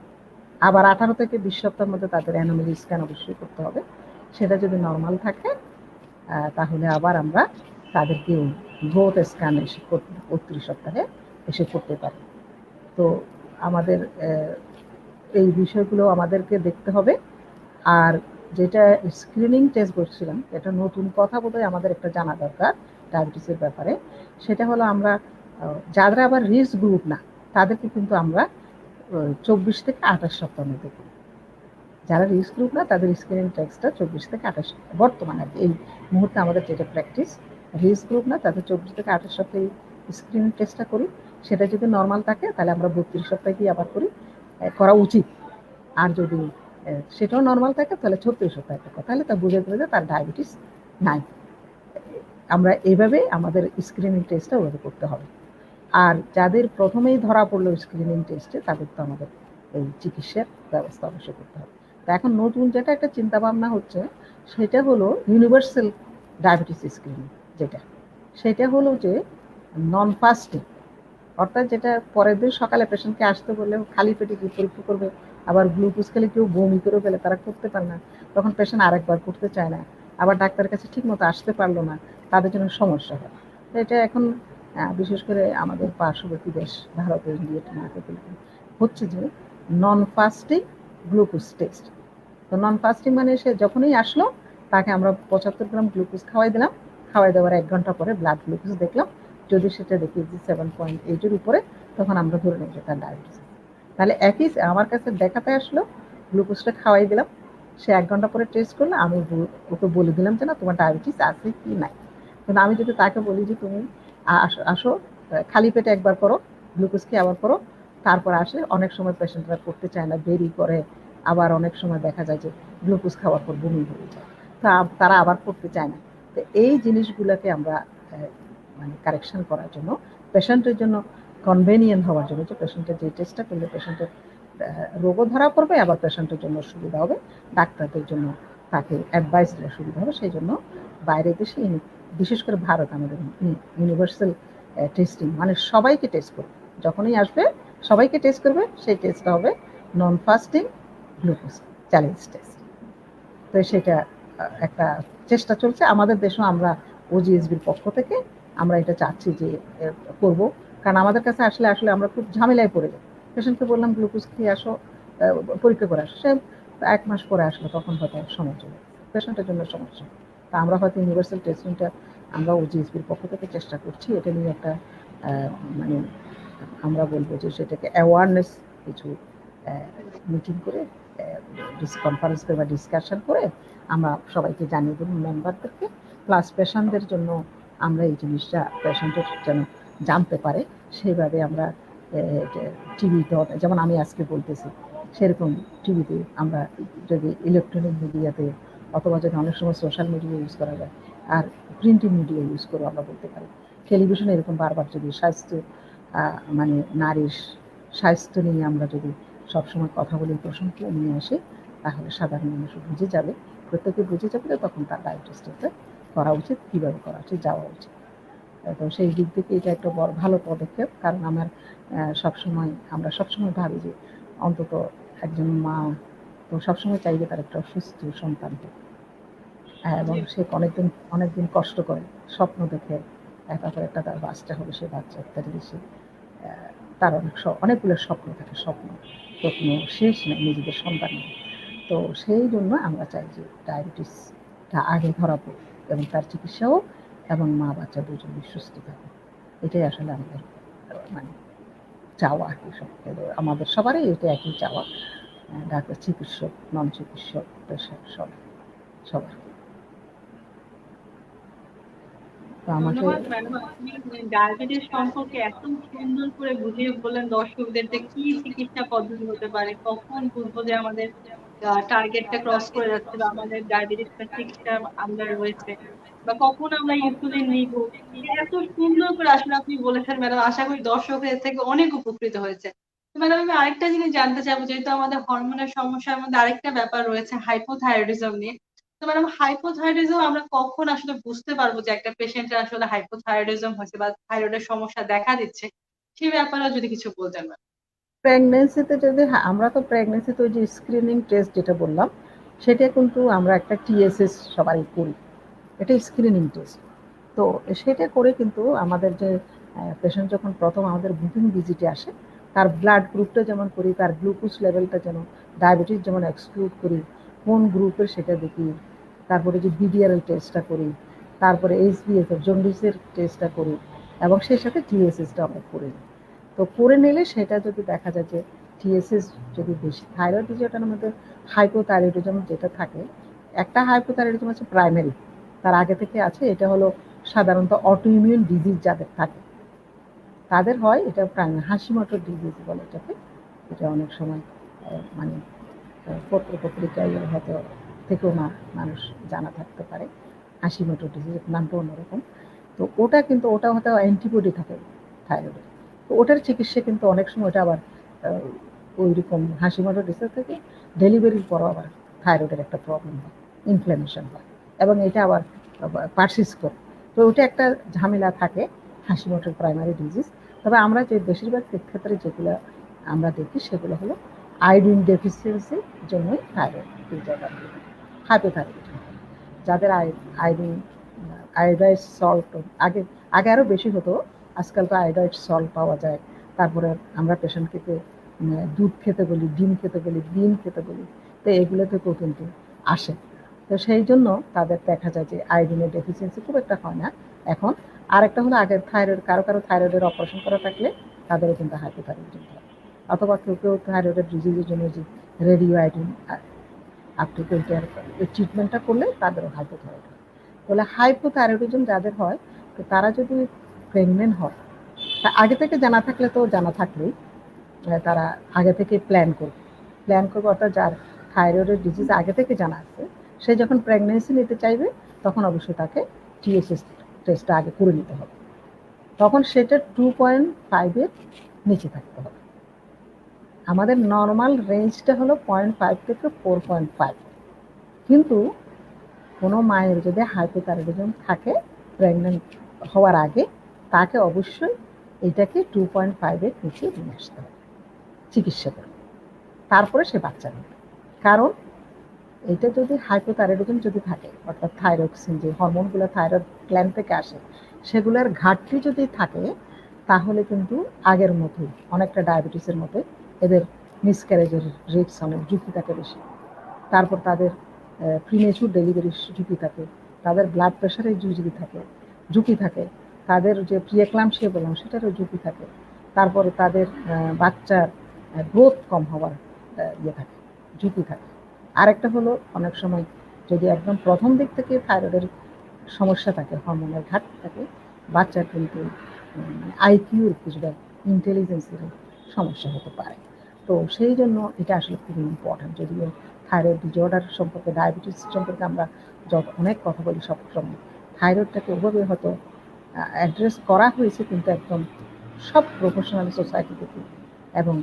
আবার 18 থেকে 20 সপ্তাহের মধ্যে তাদের অ্যানোমালি স্ক্যান অবশ্যই করতে হবে। সেটা যদি নর্মাল থাকে তাহলে আবার আমরা তাদেরকে গ্রোথ স্ক্যান এসে 32 সপ্তাহে এসে করতে পারি। তো আমাদের এই বিষয়গুলো আমাদেরকে দেখতে হবে। আর যেটা স্ক্রিনিং টেস্ট বলছিলাম, এটা নতুন কথা বোধহয় আমাদের একটা জানা দরকার ডায়াবেটিসের ব্যাপারে। সেটা হলো আমরা যারা আবার রিস্ক গ্রুপ না, তাদেরকে কিন্তু আমরা 24 থেকে 28 সপ্তাহের মধ্যে করি। যারা রিস্ক গ্রুপ না তাদের স্ক্রিনিং টেস্টটা 24 থেকে 28 সপ্তাহ বর্তমানে এই মুহূর্তে আমাদের যেটা প্র্যাকটিস। রিস্ক গ্রুপ না তাদের 24 থেকে 28 সপ্তাহে স্ক্রিনিং টেস্টটা করি। সেটা যদি নর্মাল থাকে তাহলে আমরা 32 সপ্তাহে গিয়ে আবার করা উচিত। আর যদি সেটাও নর্মাল থাকে তাহলে 36 সপ্তাহে কথা, তাহলে তা বুঝে দেবে যে তার ডায়াবেটিস নাই। আমরা এইভাবে আমাদের স্ক্রিনিং টেস্টটা ওভাবে করতে হবে। আর যাদের প্রথমেই ধরা পড়লো স্ক্রিনিং টেস্টে, তাদের তো আমাদের এই চিকিৎসার ব্যবস্থা অবশ্যই করতে হবে। তা এখন নতুন যেটা একটা চিন্তা ভাবনা হচ্ছে, সেটা হলো ইউনিভার্সাল ডায়াবেটিস স্ক্রিনিং। সেটা হলো যে নন ফাস্টিং, অর্থাৎ যেটা পরের দিন সকালে পেশেন্টকে আসতে বললে খালি পেটে কি পরীক্ষা করবে, আবার গ্লুকোজ খেলে কেউ বমি করে ফেলে, তারা করতে পারে না, তখন পেশেন্ট আরেকবার করতে চায় না, আবার ডাক্তারের কাছে ঠিক মতো আসতে পারলো না, তাদের জন্য সমস্যা হয়। এটা এখন বিশেষ করে আমাদের পার্শ্ববর্তী দেশ ভারতে, ইন্ডিয়াতে হচ্ছে যে নন ফাস্টিং গ্লুকোজ টেস্ট। তো নন ফাস্টিং মানে সে যখনই আসলো তাকে আমরা 75 গ্রাম গ্লুকোজ খাওয়াই দিলাম, খাওয়াই দেওয়ার 1 ঘন্টা পরে ব্লাড গ্লুকোজ দেখলাম, যদি সেটা দেখি যে 7.8-এর উপরে, তখন আমরা ধরে নেব যে তার ডায়াবেটিস। তাহলে একই আমার কাছে দেখাতে আসলো, গ্লুকোজটা খাওয়াই দিলাম, সে 1 ঘন্টা পরে টেস্ট করলো, আমি ওকে বলে দিলাম যে না তোমার ডায়াবেটিস আছে কি নাই। কিন্তু আমি যদি তাকে বলি যে তুমি আসো খালি পেটে একবার করো, গ্লুকোজ খেয়ে আবার করো, তারপর আসলে অনেক সময় পেশেন্টরা করতে চায় না, দেরি করে, আবার অনেক সময় দেখা যায় যে গ্লুকোজ খাওয়ার পর বমি হয়ে যায়, তারা আবার করতে চায় না। তো এই জিনিসগুলোকে আমরা মানে কারেকশন করার জন্য, পেশেন্টের জন্য কনভেনিয়েন্ট হওয়ার জন্য, যে পেশেন্টের যে টেস্টটা করলে পেশেন্টের রোগও ধরা পড়বে, আবার পেশেন্টের জন্য সুবিধা হবে, ডাক্তারদের জন্য তাকে অ্যাডভাইস দেওয়া সুবিধা হবে, সেই জন্য বাইরের দেশে বিশেষ করে ভারত আমাদের ইউনিভার্সাল টেস্টিং, মানে সবাইকে টেস্ট করবে, যখনই আসবে সবাইকে টেস্ট করবে। সেই টেস্টটা হবে নন ফাস্টিং গ্লুকোজ চ্যালেঞ্জ টেস্ট। তো সেটা একটা চেষ্টা চলছে আমাদের দেশেও। আমরা ওজিএসবির পক্ষ থেকে আমরা এটা চাচ্ছি যে করব, কারণ আমাদের কাছে আসলে আমরা খুব ঝামেলায় পড়ে যাই। পেশেন্টকে বললাম গ্লুকোজ খেয়ে আসো, পরীক্ষা করে আসো, সে 1 মাস পরে আসলো, তখন হয়তো সময় চলে, পেশেন্টের জন্য সমস্যা। তা আমরা হয়তো ইউনিভার্সাল টেস্টিংটা আমরা ওজিএসবির পক্ষ থেকে চেষ্টা করছি। এটা নিয়ে একটা মানে আমরা বলবো যে সেটাকে অ্যাওয়ারনেস কিছু মিটিং করে, কনফারেন্স করে বা ডিসকাশন করে আমরা সবাইকে জানিয়ে দেব, মেম্বারদেরকে, প্লাস পেশেন্টদের জন্য আমরা এই জিনিসটা পেশেন্টের যেন জানতে পারে, সেইভাবে আমরা টিভিতে, যেমন আমি আজকে বলতেছি সেরকম টিভিতে আমরা যদি ইলেকট্রনিক মিডিয়াতে, অথবা যদি অনেক সময় সোশ্যাল মিডিয়া ইউজ করা যায়, আর প্রিন্টিং মিডিয়া ইউজ করে আমরা বলতে পারি, টেলিভিশনে এরকম বারবার যদি স্বাস্থ্য মানে নারীর স্বাস্থ্য নিয়ে আমরা যদি সবসময় কথা বলি, প্রসঙ্গে নিয়ে আসি, তাহলে সাধারণ মানুষ বুঝে যাবে, প্রত্যেকে বুঝে যাবে, তখন তার ডায়াবেটিস টেস্টটা করা উচিত, কীভাবে করা উচিত, যাওয়া উচিত। তো সেই দিক থেকে এটা একটা বড় ভালো পদক্ষেপ। কারণ আমরা সবসময় ভাবি যে অন্তত একজন মা তো সবসময় চাইবে তার একটা সুস্থ সন্তান হোক, এবং সে অনেকদিন কষ্ট করে স্বপ্ন দেখে তারপর একটা তার বাচ্চা হবে, সে বাচ্চা একটা সে তার অনেকগুলো স্বপ্ন থাকে, স্বপ্ন তো কোনো শেষ নেই নিজেদের সন্তানের। তো সেই জন্য আমরা চাই যে ডায়াবেটিস আগে ধরা পড়ুক এবং তার চিকিৎসাও এবং মা বাচ্চা দুজনেই সুস্থ থাকে। এটাই আসলে আমাদের মানে চাওয়া আর কি। আমাদের সবারই এটা একই চাওয়া, ডাক্তার, চিকিৎসক, নন চিকিৎসক, পেশেন্ট সবার। তো আমাকে ধন্যবাদ ম্যাডাম, আপনি ডায়াবেটিস সম্পর্কে এত সুন্দর করে বুঝিয়ে বললেন দর্শকদের যে কি চিকিৎসা পদ্ধতি হতে পারে, কখন বুঝবো যে আমাদের টার্গেটটা ক্রস করে যাচ্ছে বা আমাদের ডায়াবেটিসটা চিকিৎসা আমরা রয়েছে, বা কখন আমরা ইনসুলিন নিব। এত সুন্দর করে আসলে আপনি বলেছেন ম্যাডাম, আশা করি দর্শকের থেকে অনেক উপকৃত হয়েছে। ম্যাডাম আমি আরেকটা জিনিস জানতে চাইবো, যেহেতু আমাদের হরমোনের সমস্যার মধ্যে আরেকটা ব্যাপার রয়েছে হাইপোথাইরয়েডিজম নিয়ে। তো ম্যাডাম হাইপোথাইরয়েডিজম আমরা কখন আসলে বুঝতে পারবো যে একটা পেশেন্টের আসলে হাইপোথাইরয়েডিজম হয়েছে বা থাইরয়েডের সমস্যা দেখা দিচ্ছে, সেই ব্যাপারে যদি কিছু বলতেন ম্যাম। প্রেগনেন্সিতে যদি আমরা তো প্রেগনেন্সিতে ওই যে স্ক্রিনিং টেস্ট যেটা বললাম সেটা কিন্তু আমরা একটা টিএসএস সবারই করি, এটা স্ক্রিনিং টেস্ট। তো সেটা করে কিন্তু আমাদের যে পেশেন্ট যখন প্রথম আমাদের বুকিং ভিজিটে আসে তার ব্লাড গ্রুপটা যেমন করি, তার গ্লুকোজ লেভেলটা যেন ডায়াবেটিস যেমন এক্সক্লুড করি, কোন গ্রুপের সেটা দেখি, তারপরে যে বিডিআরএল টেস্টটা করি, তারপরে এইচবিএস জন্ডিসের টেস্টটা করি এবং সেই সাথে টিএসএসটা আমরা করে নিই। তো করে নিলে সেটা যদি দেখা যায় যে টিএসএস যদি বেশি, থাইরয়েড যেটার মধ্যে হাইপোথাইরয়েডিজম যেটা থাকে, একটা হাইপোথাইরয়েডিজম আছে প্রাইমারি, তার আগে থেকে আছে, এটা হলো সাধারণত অটোইমিউন ডিজিজ যাদের থাকে তাদের হয়, এটা প্রাইমারি হাসিমটোর ডিজিজ বলে এটাকে। এটা অনেক সময় মানে পত্র পত্রিকায় হয়তো থেকেও মানুষ জানা থাকতে পারে, হাসিমটোর ডিজিজ নামটা অন্যরকম। তো ওটা কিন্তু ওটা হয়তো অ্যান্টিবডি থাকে থাইরয়েডের, তো ওটার চিকিৎসা কিন্তু অনেক সময় ওটা আবার ওই রকম হাসিমটোর ডিজিজ থেকে ডেলিভারির পরও আবার থাইরয়েডের একটা প্রবলেম হয়, ইনফ্ল্যামেশন হয় এবং এটা আবার পারসিস্ট করে। তো ওটা একটা ঝামেলা থাকে হাসিমটোর প্রাইমারি ডিজিজ। তবে আমরা যে বেশিরভাগ ক্ষেত্রে যেগুলো আমরা দেখি সেগুলো হলো আয়োডিন ডেফিসিয়েন্সির জন্যই থাইরয়েড হাইপোথাইরয়েডিজম। যাদের আয়োডিন আয়োডাইড সল্ট আগে আগে আরও বেশি হতো, আজকাল তো আয়োডাইড সল্ট পাওয়া যায়। তারপরে আমরা পেশেন্টকে দুধ খেতে বলি, ডিম খেতে বলি, বিন খেতে বলি, তো এগুলো থেকেও কিন্তু আসে। তো সেই জন্য তাদের দেখা যায় যে আয়োডিনের ডেফিসিয়েন্সি খুব একটা হয় না এখন। আর একটা হলো আগের থাইরয়েড, কারো থাইরয়েডের অপারেশন করা থাকলে তাদেরও কিন্তু হাইপোথাইরয়েডিজম হয়, অথবা কেউ থাইরয়েডের ডিজিজের জন্য যে রেডিও আয়োডিন আপনি ওইটার ট্রিটমেন্টটা করলে তাদেরও হাইপোথাইরয়েড হয়। তাহলে হাইপোথাইরয়েডিজম যাদের হয়, তো তারা যদি প্রেগনেন্ট হয়, তা আগে থেকে জানা থাকলে তো জানা থাকলেই তারা আগে থেকে প্ল্যান করবে, অর্থাৎ যার থাইরয়েডের ডিজিজ আগে থেকে জানা আছে সে যখন প্রেগনেন্সি নিতে চাইবে তখন অবশ্যই তাকে টিএসএস টেস্টটা আগে করে নিতে হবে। তখন সেটা 2.5-এর নিচে থাকতে হবে। আমাদের নর্মাল রেঞ্জটা হলো 0.5 থেকে 4.5। কিন্তু কোনো মায়ের যদি হাইপোথাইরয়েডিজম থাকে প্রেগনেন্ট হওয়ার আগে, তাকে অবশ্যই এটাকে 2.5-এর নিচে নিয়ে আসতে হবে চিকিৎসা করে, তারপরে সে বাচ্চা নেবে। কারণ এটা যদি হাইপোথাইরয়েডিজম যদি থাকে, অর্থাৎ থাইরক্সিন যে হরমোনগুলো থাইরয়েড গ্ল্যান্ড থেকে আসে সেগুলোর ঘাটতি যদি থাকে, তাহলে কিন্তু আগের মতোই অনেকটা ডায়াবেটিসের মতো এদের মিসক্যারেজের রিস্ক অনেক ঝুঁকি থাকে বেশি। তারপর তাদের প্রিমেচুর ডেলিভারির ঝুঁকি থাকে, তাদের ব্লাড প্রেশারের ঝুঁকি থাকে, তাদের যে প্রিএক্লাম্পসিয়া বললাম সেটারও ঝুঁকি থাকে। তারপরে তাদের বাচ্চার গ্রোথ কম হওয়ার ঝুঁকি থাকে। আরেকটা হলো অনেক সময় যদি একদম প্রথম দিক থেকে থাইরয়েডের সমস্যা থাকে, হরমোনের ঘাটতি থাকে, বাচ্চার কিন্তু আইকিউর কিছুটা ইন্টেলিজেন্সের সমস্যা হতে পারে। তো সেই জন্য এটা আসলে খুবই ইম্পর্ট্যান্ট। যদিও থাইরয়েড ডিজঅর্ডার সম্পর্কে, ডায়াবেটিস সম্পর্কে আমরা অনেক কথা বলি সবসময়, থাইরয়েডটাকে ওভাবে হয়তো অ্যাড্রেস করা হয়েছে, কিন্তু একদম সব প্রফেশনাল সোসাইটি থেকে এবং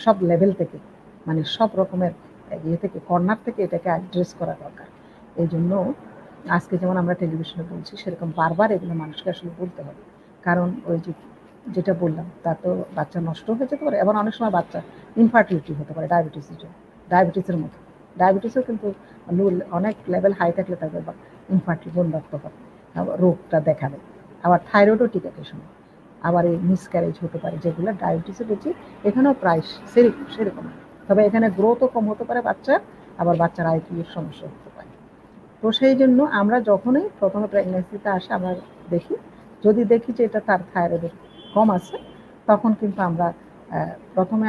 সব লেভেল থেকে, মানে সব রকমের থেকে কর্নার থেকে এটাকে অ্যাড্রেস করা দরকার। এই জন্য আজকে যেমন আমরা টেলিভিশনে বলছি, সেরকম বারবার এগুলো মানুষকে আসলে বলতে হবে। কারণ ওই যেটা বললাম, তা তো বাচ্চা নষ্ট হয়ে যেতে পারে, এবং অনেক সময় বাচ্চা ইনফার্টিলিটি হতে পারে ডায়াবেটিসের মতো। ডায়াবেটিসও কিন্তু অনেক লেভেল হাই থাকলে তাদের ইনফার্টিল বন্ধাত্ম হবে, রোগটা দেখাবে। আবার থাইরয়েডও ঠিক একই সময়, আবার এই মিসক্যারেজ হতে পারে, যেগুলো ডায়াবেটিসে বলছি এখানেও প্রায় সেরকম। তবে এখানে গ্রোথও কম হতে পারে বাচ্চার, আবার বাচ্চার আইকিউর সমস্যা হতে পারে। তো সেই জন্য আমরা যখনই প্রথমে প্রেগনেন্সিতে আসে আমরা দেখি যে এটা তার থাইরয়েড কম আছে, তখন কিন্তু আমরা প্রথমে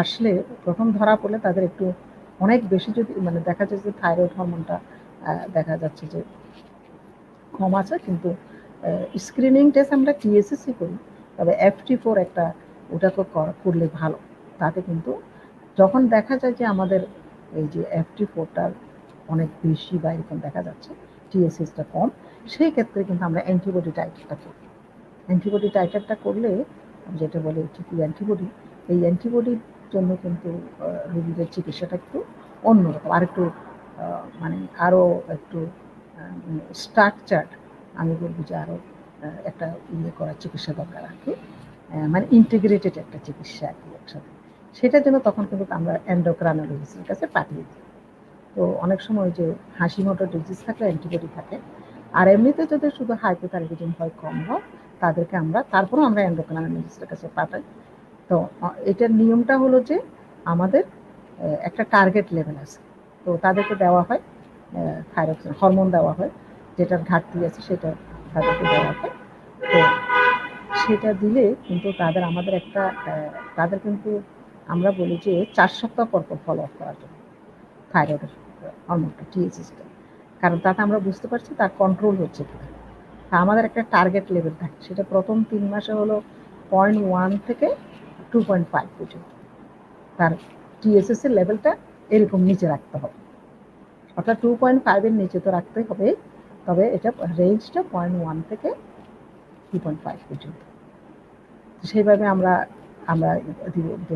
আসলে প্রথম ধরা পড়লে তাদের একটু অনেক বেশি যদি মানে দেখা যায় যে থাইরয়েড হরমোনটা দেখা যাচ্ছে যে কম আছে, কিন্তু স্ক্রিনিং টেস্ট আমরা টিএসএসি করি, তবে FT4 একটা ওটাকে করলে ভালো। তাতে কিন্তু যখন দেখা যায় যে আমাদের এই যে FT4টার অনেক বেশি বা এরকম দেখা যাচ্ছে, টিএসএসটা কম, সেই ক্ষেত্রে কিন্তু আমরা অ্যান্টিবডি টাইটারটা করি। অ্যান্টিবডি টাইটারটা করলে যেটা বলে টিপি অ্যান্টিবডি, এই অ্যান্টিবডির জন্য কিন্তু রোগীদের চিকিৎসাটা একটু অন্যরকম, আরেকটু মানে আরও একটু স্ট্রাকচার্ড, আমি বলবো যে আরও একটা করার চিকিৎসা দরকার আর কি, মানে ইন্টিগ্রেটেড একটা চিকিৎসা আর কি একসাথে। সেটার জন্য তখন কিন্তু আমরা এন্ডোক্রাইনোলজিস্টের কাছে পাঠিয়ে দিই। তো অনেক সময় যে হাসি মোটর ডিজিজ থাকলে অ্যান্টিবডি থাকে, আর এমনিতে যদি শুধু হাইপোথাইরয়েডিজম হয়, কম হয়, তাদেরকে তারপরেও আমরা এন্ডোক্রাইনোলজিস্টের কাছে পাঠাই। তো এটার নিয়মটা হলো যে আমাদের একটা টার্গেট লেভেল আছে, তো তাদেরকে দেওয়া হয় থাইরক্সিন হরমোন দেওয়া হয়, যেটার ঘাটতি আছে সেটা তাদেরকে দেওয়া হয়। তো সেটা দিলে কিন্তু তাদের কিন্তু আমরা বলি যে 4 সপ্তাহ পর ফলো আপ করার জন্য থাইরয়েডের হরমোনটা টিএসএসটা, কারণ তাতে আমরা বুঝতে পারছি তার কন্ট্রোল হচ্ছে কিনা। তা আমাদের একটা টার্গেট লেভেল থাকে, সেটা প্রথম 3 মাসে হলো 0.1 থেকে 2.5 পর্যন্ত তার টিএসএস এর লেভেলটা এরকম নিচে রাখতে হবে, অর্থাৎ 2.5 এর নিচে তো রাখতেই হবে, তবে এটা রেঞ্জটা 0.1 থেকে 2.5 পর্যন্ত। সেইভাবে আমরা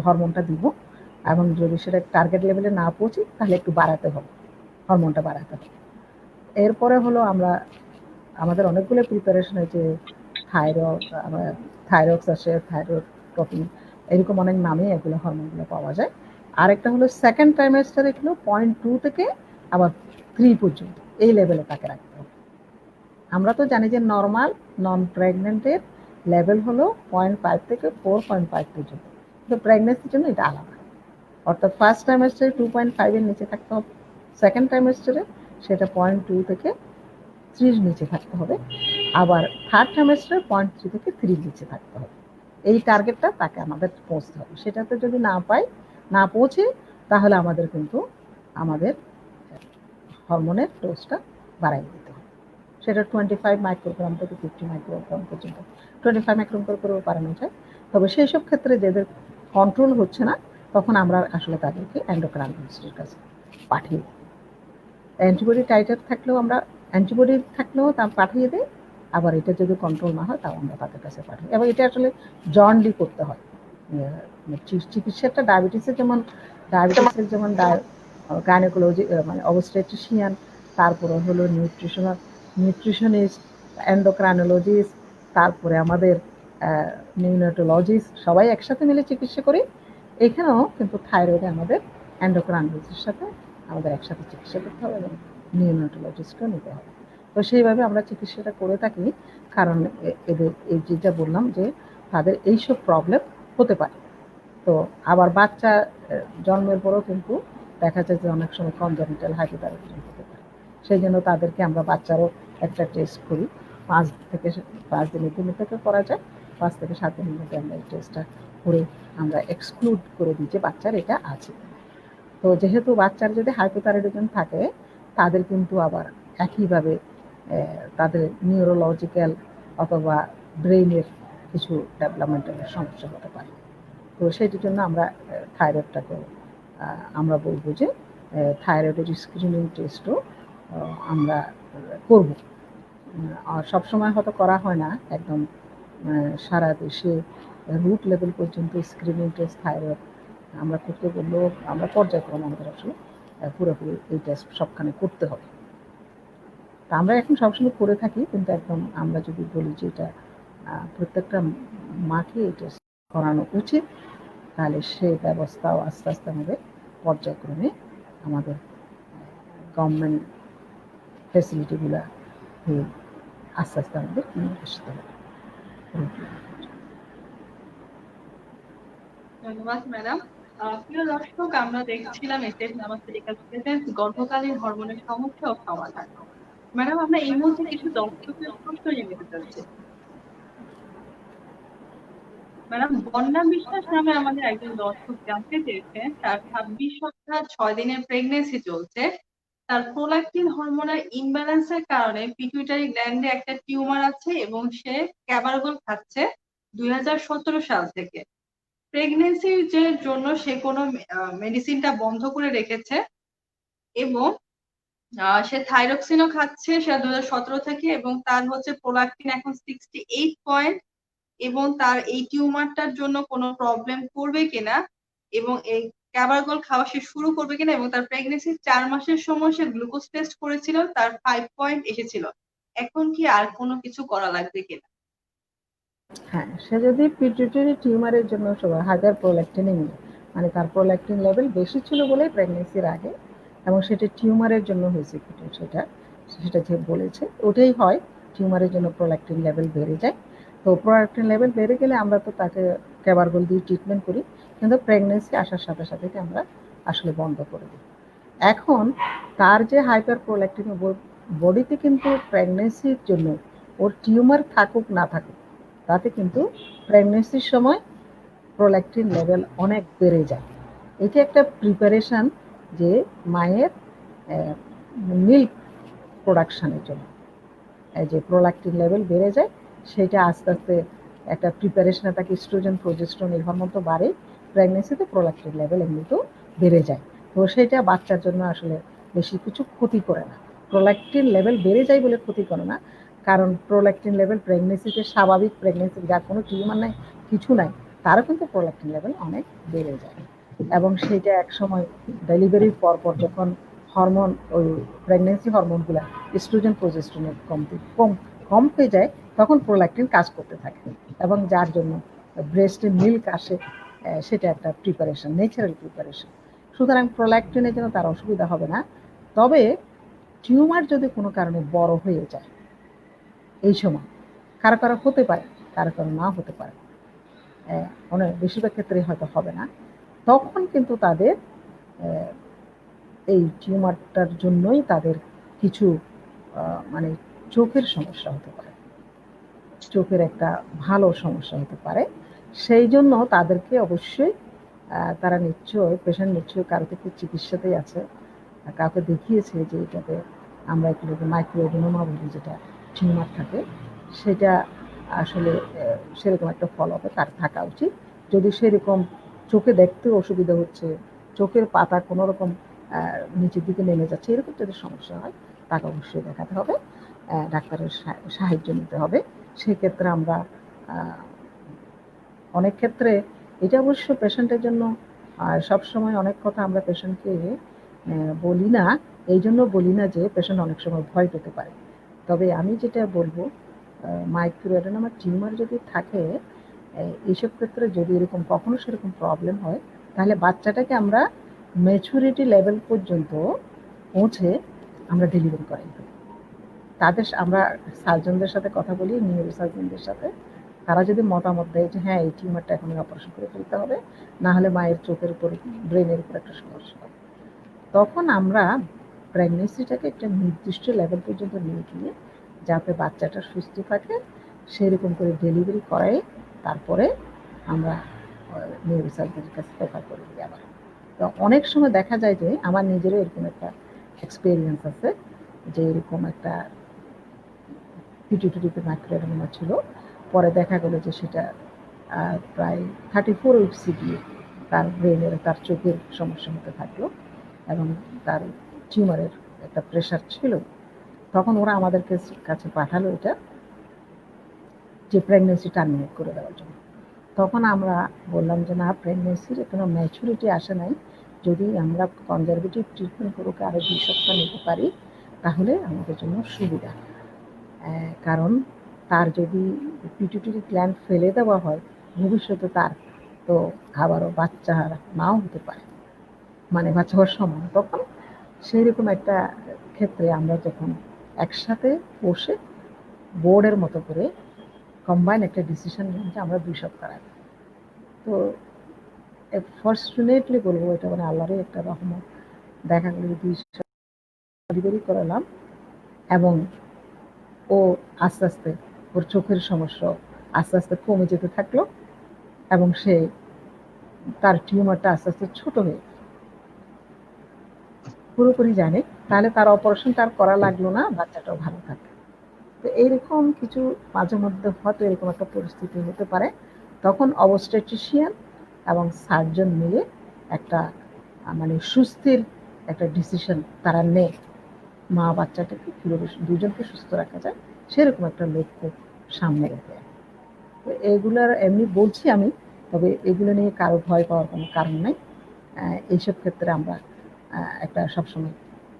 হরমোনটা দিব, এবং যদি সেটা টার্গেট লেভেলে না পৌঁছি তাহলে একটু বাড়াতে হবে, হরমোনটা বাড়াতে হবে। এরপরে হলো আমাদের অনেকগুলো প্রিপারেশন হয়েছে, থাইরক্স আছে, থাইরোট্রপিন, এরকম অনেক নামে এগুলো হরমোনগুলো পাওয়া যায়। আরেকটা হলো সেকেন্ড ট্রাইমেস্টারে এগুলো 0.2 থেকে আবার 3 পর্যন্ত এই লেভেলে তাকে রাখতে হবে। আমরা তো জানি যে নর্মাল নন প্রেগনেন্টের লেভেল হলো 0.5 থেকে 4.5 পর্যন্ত, কিন্তু প্রেগনেন্সির জন্য এটা আলাদা, অর্থাৎ ফার্স্ট ট্রাইমেস্টারে 2.5 এর নিচে থাকতে হবে, সেকেন্ড ট্রাইমেস্টারে সেটা 0.2 থেকে 3 নিচে থাকতে হবে, আবার থার্ড ট্রাইমেস্টারে 0.3 থেকে 3 নিচে থাকতে হবে। এই টার্গেটটা তাকে আমাদের পৌঁছতে হবে। সেটাতে যদি না পৌঁছে, তাহলে আমাদের কিন্তু আমাদের হরমোনের ডোজটা বাড়াই দিতে হবে। সেটা 25 মাইক্রোগ্রাম থেকে 50 মাইক্রোগ্রাম পর্যন্ত, 25 মাইক্রোগ্রাম করেও বাড়ানো যায়। তবে সেই সব ক্ষেত্রে যাদের কন্ট্রোল হচ্ছে না, তখন আমরা আসলে তাদেরকে এন্ডোক্রাইনোলজিস্টের কাছে পাঠিয়ে দিই। অ্যান্টিবডি টাইটার থাকলেও তা পাঠিয়ে দিই, আবার এটা যদি কন্ট্রোল না হয় তাও আমরা তাদের কাছে পাঠাই। এবং এটা আসলে জয়েন্টলি করতে হয়। চিকিৎসাটা ডায়াবেটিসের যেমন গাইনোকোলজি মানে অবস্টেট্রিশিয়ান, তারপরে হলো নিউট্রিশনিস্ট, এন্ডোক্রাইনোলজিস্ট, তারপরে আমাদের নিউনেটোলজিস্ট, সবাই একসাথে মিলে চিকিৎসা করি। এখানেও কিন্তু থাইরয়েডে আমাদের এন্ডোক্রাইনোলজিস্টের সাথে আমাদের একসাথে চিকিৎসা করতে হবে এবং নিউনেটোলজিস্টও নিতে হবে। তো সেইভাবে আমরা চিকিৎসাটা করে থাকি, কারণ এদের এই যেটা বললাম যে তাদের এইসব প্রবলেম হতে পারে। তো আবার বাচ্চা জন্মের পরেও কিন্তু দেখা যায় যে অনেক সময় কনজেনিটাল হাইপোথাইরয়েডিজম হতে পারে। সেই জন্য তাদেরকে আমরা বাচ্চারও একটা টেস্ট করি, 5 দিনের থেকে করা যায়, 5 থেকে 7 দিনের মধ্যে আমরা এই টেস্টটা করে আমরা এক্সক্লুড করে দিই যে বাচ্চার এটা আছে। তো যেহেতু বাচ্চার যদি হাইপোথাইরয়েডিজম থাকে, তাদের কিন্তু আবার একইভাবে তাদের নিউরোলজিক্যাল অথবা ব্রেইনের কিছু ডেভেলপমেন্টাল সমস্যা হতে পারে। তো সেটির জন্য আমরা থাইরয়েডটাকে আমরা বলবো যে থাইরয়েডের স্ক্রিনিং টেস্টও আমরা করব। আর সবসময় হয়তো করা হয় না একদম সারা দেশে রুট লেভেল পর্যন্ত স্ক্রিনিং টেস্ট থাইরয়েড আমরা করতে বললেও আমরা পর্যায়ক্রমে আমাদের আসলে পুরোপুরি এই টেস্ট সবখানে করতে হবে। তা আমরা এখন সবসময় করে থাকি, কিন্তু একদম আমরা যদি বলি যে এটা প্রত্যেকটা মাকে এই টেস্ট করানো উচিত, তাহলে সেই ব্যবস্থাও আস্তে আস্তে আমাদের পর্যায়ক্রমে আমাদের গভর্নমেন্ট ফেসিলিটিগুলো আস্তে আস্তে আমাদের নিয়ে আসতে হবে। ধন্যবাদ ম্যাডাম। প্রিয় দর্শক, আমরা দেখছিলাম এসএস ফার্মাসিউটিক্যাল প্রেজেন্স গর্ভকালীন হরমোনের সমস্যা ও সমাধান। ম্যাডাম, আমরা এই মুহূর্তে কিছু দর্শকের প্রশ্ন জেনে যাচ্ছি। ম্যাডাম, বন্যা বিশ্বাস নামে আমাদের একজন দর্শক জানতে চেয়েছেন, তার 26 সপ্তাহ 6 দিনের প্রেগনেন্সি চলছে। তার প্রোল্যাক্টিন হরমোনের ইমব্যালেন্সের কারণে পিটুইটারি গ্ল্যান্ডে একটা টিউমার আছে এবং সে ক্যাবারগল খাচ্ছে 2017 সাল থেকে। প্রেগনেন্সির যে জন্য সে কোনো মেডিসিনটা বন্ধ করে রেখেছে এবং সে থাইরক্সিনও খাচ্ছে সে 2017 থেকে, এবং তার হচ্ছে প্রোল্যাক্টিন এখন 68 এবং তার এই টিউমারটার জন্য কোনো প্রবলেম করবে কিনা এবং এই ক্যাবারগল খাওয়া সে শুরু করবে কিনা, এবং তার প্রেগনেন্সির 4 মাসের সময় সে গ্লুকোজ টেস্ট করেছিল, তার 5 এসেছিল। এখন কি আর কোনো কিছু করা লাগবে কিনা? হ্যাঁ, সে যদি পিটুইটারি টিউমারের জন্য হাইপার প্রোল্যাক্টিনেমিয়া, মানে তার প্রোল্যাক্টিন লেভেল বেশি ছিল বলে প্রেগনেন্সির আগে, এবং সেটা টিউমারের জন্য হয়েছে, সেটা সেটা যে বলেছে ওটাই হয়, টিউমারের জন্য প্রোল্যাক্টিন লেভেল বেড়ে যায়। তো প্রোল্যাক্টিন লেভেল বেড়ে গেলে আমরা তো তাকে ক্যাবারগল দিয়ে ট্রিটমেন্ট করি, কিন্তু প্রেগনেন্সি আসার সাথে সাথে আমরা আসলে বন্ধ করে দিই। এখন তার যে হাইপার প্রোল্যাক্টিন বডিতে কিন্তু প্রেগনেন্সির জন্য ওর টিউমার থাকুক না থাকুক, তাতে কিন্তু প্রেগনেন্সির সময় প্রোল্যাক্টিন লেভেল অনেক বেড়ে যায়। এটা একটা প্রিপারেশন যে মায়ের মিল্ক প্রোডাকশানের জন্য যে প্রোল্যাক্টিন লেভেল বেড়ে যায়, সেটা আস্তে আস্তে একটা প্রিপারেশন, তাকে ইস্ট্রোজেন প্রোজেস্টেরন এর হরমোন তো বাড়ে, প্রেগনেন্সিতে প্রোল্যাক্টিন লেভেল এমনিতেও বেড়ে যায়। তো সেটা বাচ্চার জন্য আসলে বেশি কিছু ক্ষতি করে না। প্রোল্যাক্টিন লেভেল বেড়ে যায় বলে ক্ষতি করে না, কারণ প্রোল্যাক্টিন লেভেল প্রেগনেন্সিতে স্বাভাবিক, প্রেগনেন্সি যার কোনো টিউমার নাই, কিছু নাই, তারও কিন্তু প্রোল্যাক্টিন লেভেল অনেক বেড়ে যায়। এবং সেটা একসময় ডেলিভারির পরপর যখন হরমোন, ওই প্রেগনেন্সি হরমোনগুলো ইস্ট্রোজেন প্রোজেস্টেরনের কম হয়ে যায়, তখন প্রোল্যাক্টিন কাজ করতে থাকে, এবং যার জন্য ব্রেস্টে মিল্ক আসে। সেটা একটা প্রিপারেশন, ন্যাচারাল প্রিপারেশন। সুতরাং প্রোল্যাক্টিনের জন্য তার অসুবিধা হবে না। তবে টিউমার যদি কোনো কারণে বড় হয়ে যায় এই সময়, কারো কারো হতে পারে, কারো কারো না হতে পারে, অনেক বেশিরভাগ ক্ষেত্রে হয়তো হবে না, তখন কিন্তু তাদের এই টিউমারটার জন্যই তাদের কিছু মানে চোখের সমস্যা হতে পারে, চোখের একটা ভালো সমস্যা হতে পারে। সেই জন্য তাদেরকে অবশ্যই তারা নিশ্চয়, পেশেন্ট নিশ্চয়ই কারো থেকে চিকিৎসাতেই আছে, কাউকে দেখিয়েছে যে এটাতে আমরা একটু মাইক্রোএডিনোমা বলি, যেটা টিউমার থাকে, সেটা আসলে সেরকম একটা ফল হবে তার থাকা উচিত। যদি সেরকম চোখে দেখতে অসুবিধা হচ্ছে, চোখের পাতা কোনো রকম নিচের দিকে নেমে যাচ্ছে, এরকম যদি সমস্যা হয়, তাকে অবশ্যই দেখাতে হবে, ডাক্তারের সাহায্য নিতে হবে। সেক্ষেত্রে আমরা অনেক ক্ষেত্রে এটা অবশ্য পেশেন্টের জন্য সবসময় অনেক কথা আমরা পেশেন্টকে বলি না, এই জন্য বলি না যে পেশেন্ট অনেক সময় ভয় পেতে পারে। তবে আমি যেটা বলবো, মাইক্রোএডেনোমা টিউমার যদি থাকে, এইসব ক্ষেত্রে যদি এরকম কখনো সেরকম প্রবলেম হয়, তাহলে বাচ্চাটাকে আমরা ম্যাচুরিটি লেভেল পর্যন্ত পৌঁছে আমরা ডেলিভারি করাই। তাদের আমরা সার্জনদের সাথে কথা বলি, নিউরো সার্জনদের সাথে, তারা যদি মতামত দেয় যে হ্যাঁ এই টিউমারটা এখন অপারেশন করে ফেলতে হবে, না হলে মায়ের চোখের উপর, ব্রেনের উপর একটা সমস্যা হবে, তখন আমরা প্রেগনেন্সিটাকে একটা নির্দিষ্ট লেভেল পর্যন্ত নিয়ে গিয়ে যাতে বাচ্চাটা সুস্থ থাকে সেরকম করে ডেলিভারি করাই, তারপরে আমরা নিউরো সার্জনের কাছে রেফার করে দিই আবার। তো অনেক সময় দেখা যায় যে আমার নিজেরও এরকম একটা এক্সপিরিয়েন্স আছে, যে এরকম একটা পিটুইটারিতে মাইক্রোএডেনোমা ছিল, পরে দেখা গেল যে সেটা প্রায় 34 উইকসে গিয়ে তার ব্রেনের, তার চোখের সমস্যা হতে থাকলো, এবং তার টিউমারের একটা প্রেশার ছিল। তখন ওরা আমাদের কাছে পাঠালো এটা, যে প্রেগনেন্সি টার্মিনেট করে দেওয়ার জন্য। তখন আমরা বললাম যে না, প্রেগনেন্সির কোনো ম্যাচুরিটি আসে নাই, যদি আমরা কনজারভেটিভ ট্রিটমেন্ট করে আরও 2 সপ্তাহ নিতে পারি তাহলে আমাদের জন্য সুবিধা। কারণ তার যদি পিটুইটারি গ্ল্যান্ড ফেলে দেওয়া হয়, ভবিষ্যতে তার তো আবারও বাচ্চা নাও হতে পারে, মানে বাচ্চা হওয়ার সময়। তখন সেই রকম একটা ক্ষেত্রে আমরা যখন একসাথে বসে বোর্ডের মতো করে কম্বাইন একটা ডিসিশন নিলাম যে আমরা 2 সপ্তাহ রাখবো। তো ফর্চুনেটলি বলবো, এটা মানে আল্লাহরই একটা রহমত, দেখা গেল ডেলিভারি করালাম এবং ও আস্তে আস্তে ওর চোখের সমস্যা আস্তে আস্তে কমে যেতে থাকলো এবং সে তার টিউমারটা আস্তে আস্তে ছোট হয়ে পুরোপুরি জানে, তাহলে তার অপারেশন তার করা লাগলো না, বাচ্চাটাও ভালো থাকে। তো এইরকম কিছু মাঝে মধ্যে হয়তো এরকম একটা পরিস্থিতি হতে পারে, তখন অবস্টেট্রিশিয়ান এবং সার্জন মিলে একটা মানে সুস্থির একটা ডিসিশন তারা নেয়, মা বাচ্চাটাকে কীভাবে দুজনকে সুস্থ রাখা যায় সেরকম একটা লক্ষ্য সামনে রেখে। তো এগুলোর এমনি বলছি আমি, তবে এগুলো নিয়ে কারো ভয় পাওয়ার কোনো কারণ নেই। এইসব ক্ষেত্রে আমরা একটা সবসময়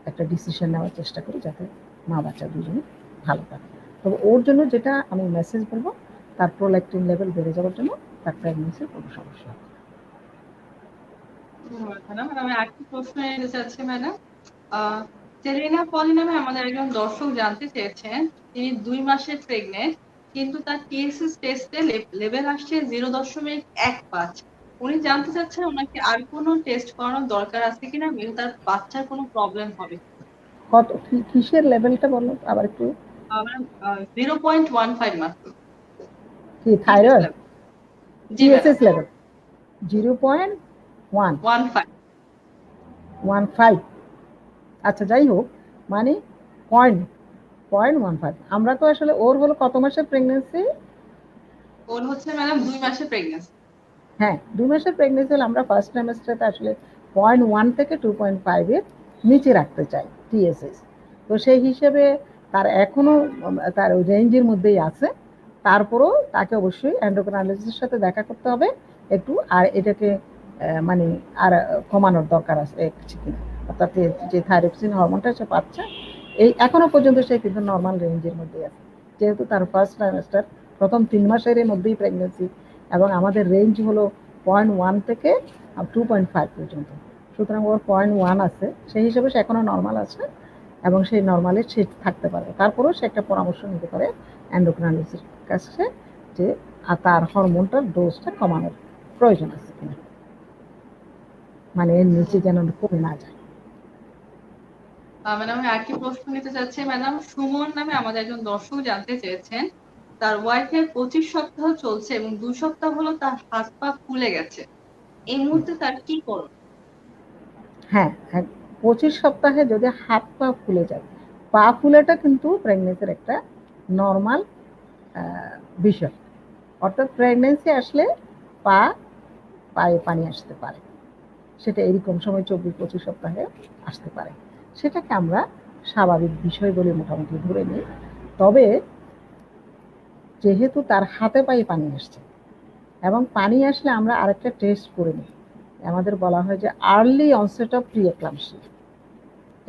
একটা ডিসিশন নেওয়ার চেষ্টা করি যাতে মা বাচ্চা দুজনে ভালো থাকে। তবে ওর জন্য যেটা আমি মেসেজ বলবো, তার প্রোল্যাক্টিন লেভেল বেড়ে যাওয়ার জন্য তার প্রেগনেন্সির কোনো সমস্যা হবে না। ধন্যবাদ ম্যাডাম। আমি আরেকটি প্রশ্ন নিতে চাচ্ছি ম্যাডাম। সেলিনা পলি নামে আমাদের একজন দর্শক জানতে চেয়েছেন, তিনি 2 মাসের প্রেগনেন্ট, কিন্তু তার টিএসএস টেস্টে লেভেল আসছে 0.15। উনি জানতে চাচ্ছেন ওনাকে আর কোনো টেস্ট করানোর দরকার আছে কিনা, তার বাচ্চার কোনো প্রবলেম হবে কত কিসের লেভেলটা বলো আবার একটু? 0.15 মাত্র। কি থাইরয়েড? জি ম্যাডাম। TSS level 0.15। আচ্ছা, যাই হোক, মানে পয়েন্ট 0.15। আমরা তো আসলে ওর হলো কত মাসের প্রেগনেন্সি? ওর হচ্ছে ম্যাডাম 2 মাসের প্রেগনেন্সি। হ্যাঁ, 2 মাসের প্রেগনেন্সি হলে আমরা ফার্স্ট ট্রাইমেস্টারে আসলে 0.1 থেকে 2.5 এর নিচে রাখতে চাই টিএসএস। তো সেই হিসেবে তার এখনো তার রেঞ্জের মধ্যেই আছে, তারপরেও তাকে অবশ্যই এন্ডোক্রাইনোলজিস্টের সাথে দেখা করতে হবে একটু, আর এটাকে মানে আর কমানোর দরকার আছে কিনা, অর্থাৎ যে থাইরক্সিন হরমোনটা সে পাচ্ছে এই এখনো পর্যন্ত সে কিন্তু নর্মাল রেঞ্জের মধ্যে আছে, যেহেতু তার ফার্স্ট ট্রাইমেস্টার প্রথম 3 মাসের মধ্যেই প্রেগনেন্সি এবং আমাদের রেঞ্জ হলো 0.1 থেকে 2.5 পর্যন্ত। সুতরাং ওর 0.1 আছে, সেই হিসেবে সে এখনো নর্মাল আছে এবং সেই নর্মালে সে থাকতে পারবে। তারপরেও সে একটা পরামর্শ নিতে পারে এন্ডোক্রাইনোলজিস্টের কাছে যে তার হরমোনটার ডোজটা কমানোর প্রয়োজন আছে কিনা, মানে এর নিচে যেন কমে না যায়। ম্যাডাম আমি আরেকটি প্রশ্ন নিতে চাচ্ছি ম্যাডাম। সুমন নামে আমাদের একজন দর্শক জানতে চেয়েছেন, তার ওয়াইফের 25 সপ্তাহ চলছে এবং 2 সপ্তাহ হলো তার হাত পা ফুলে গেছে, এই মুহূর্তে তার কি করণ? হ্যাঁ, 25 সপ্তাহে যদি হাত পা ফুলে যায়, পা ফুলাটা কিন্তু প্রেগনেন্সির একটা নর্মাল বিষয়, অর্থাৎ প্রেগনেন্সি আসলে পায়ে পানি আসতে পারে, সেটা এরকম সময় 24-25 সপ্তাহে আসতে পারে, সেটাকে আমরা স্বাভাবিক বিষয় বলে মোটামুটি ধরে নিই। তবে যেহেতু তার হাতে পায়ে পানি আসছে এবং পানি আসলে আমরা আরেকটা টেস্ট করে নিই, আমাদের বলা হয় যে early onset of pre eclampsia,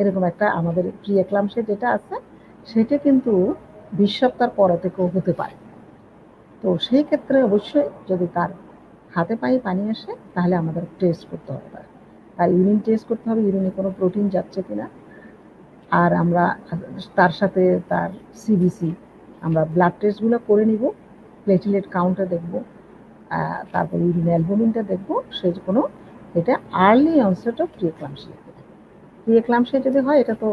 এরকম একটা আমাদের প্রি এক্লাম্পসিয়া যেটা আছে সেটা কিন্তু 20 সপ্তাহ পরে থেকেও হতে পারে। তো সেই ক্ষেত্রে অবশ্যই যদি তার হাতে পায়ে পানি আসে তাহলে আমাদের টেস্ট করতে হবে, তার ইউরিন টেস্ট করতে হবে, ইউরিনে কোনো প্রোটিন যাচ্ছে কিনা, আর আমরা তার সাথে তার সিবিসি আমরা ব্লাড টেস্টগুলো করে নিব, প্লেটলেট কাউন্টটা দেখব, তারপর ইউরিন অ্যালবুমিনটা দেখব, সেই কোনো এটা আর্লি অনসেট অফ প্রিএক্লাম্পসিয়া। প্রিএক্লাম্পসিয়া যদি হয়, এটা তো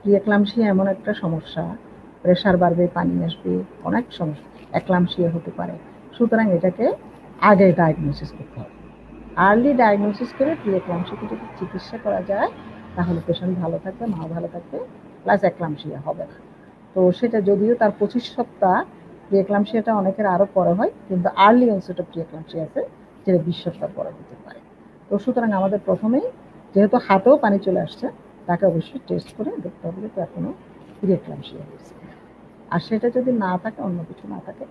প্রিএক্লাম্পসিয়া এমন একটা সমস্যা, প্রেশার বাড়বে, পানি আসবে, অনেক সমস্যা, এক্লাম্পসিয়া হতে পারে। সুতরাং এটাকে আগে ডায়াগনোসিস করতে হবে, আর্লি ডায়াগনোসিস করে প্রিএক্লাম্পসিয়াকে যদি চিকিৎসা করা যায় তাহলে পেশেন্ট ভালো থাকবে, মা ভালো থাকবে, প্লাস এক্লাম্পসিয়া হবে না। তো সেটা যদিও তার 25 সপ্তাহ, প্রিএক্লাম্পসিয়াটা অনেকের আরও পরে হয়, কিন্তু আর্লি অনসেট অফ প্রিএক্লাম্পসিয়া আছে যেটা 20 সপ্তাহ পরে হতে পারে। তো সুতরাং আমাদের প্রথমেই যেহেতু হাতেও পানি চলে আসছে, তাকে অবশ্যই টেস্ট করে দেখতে হবে যে এখনো প্রিএক্লাম্পসিয়া হয়েছে, আর সেটা যদি না থাকে, অন্য কিছু না থাকে,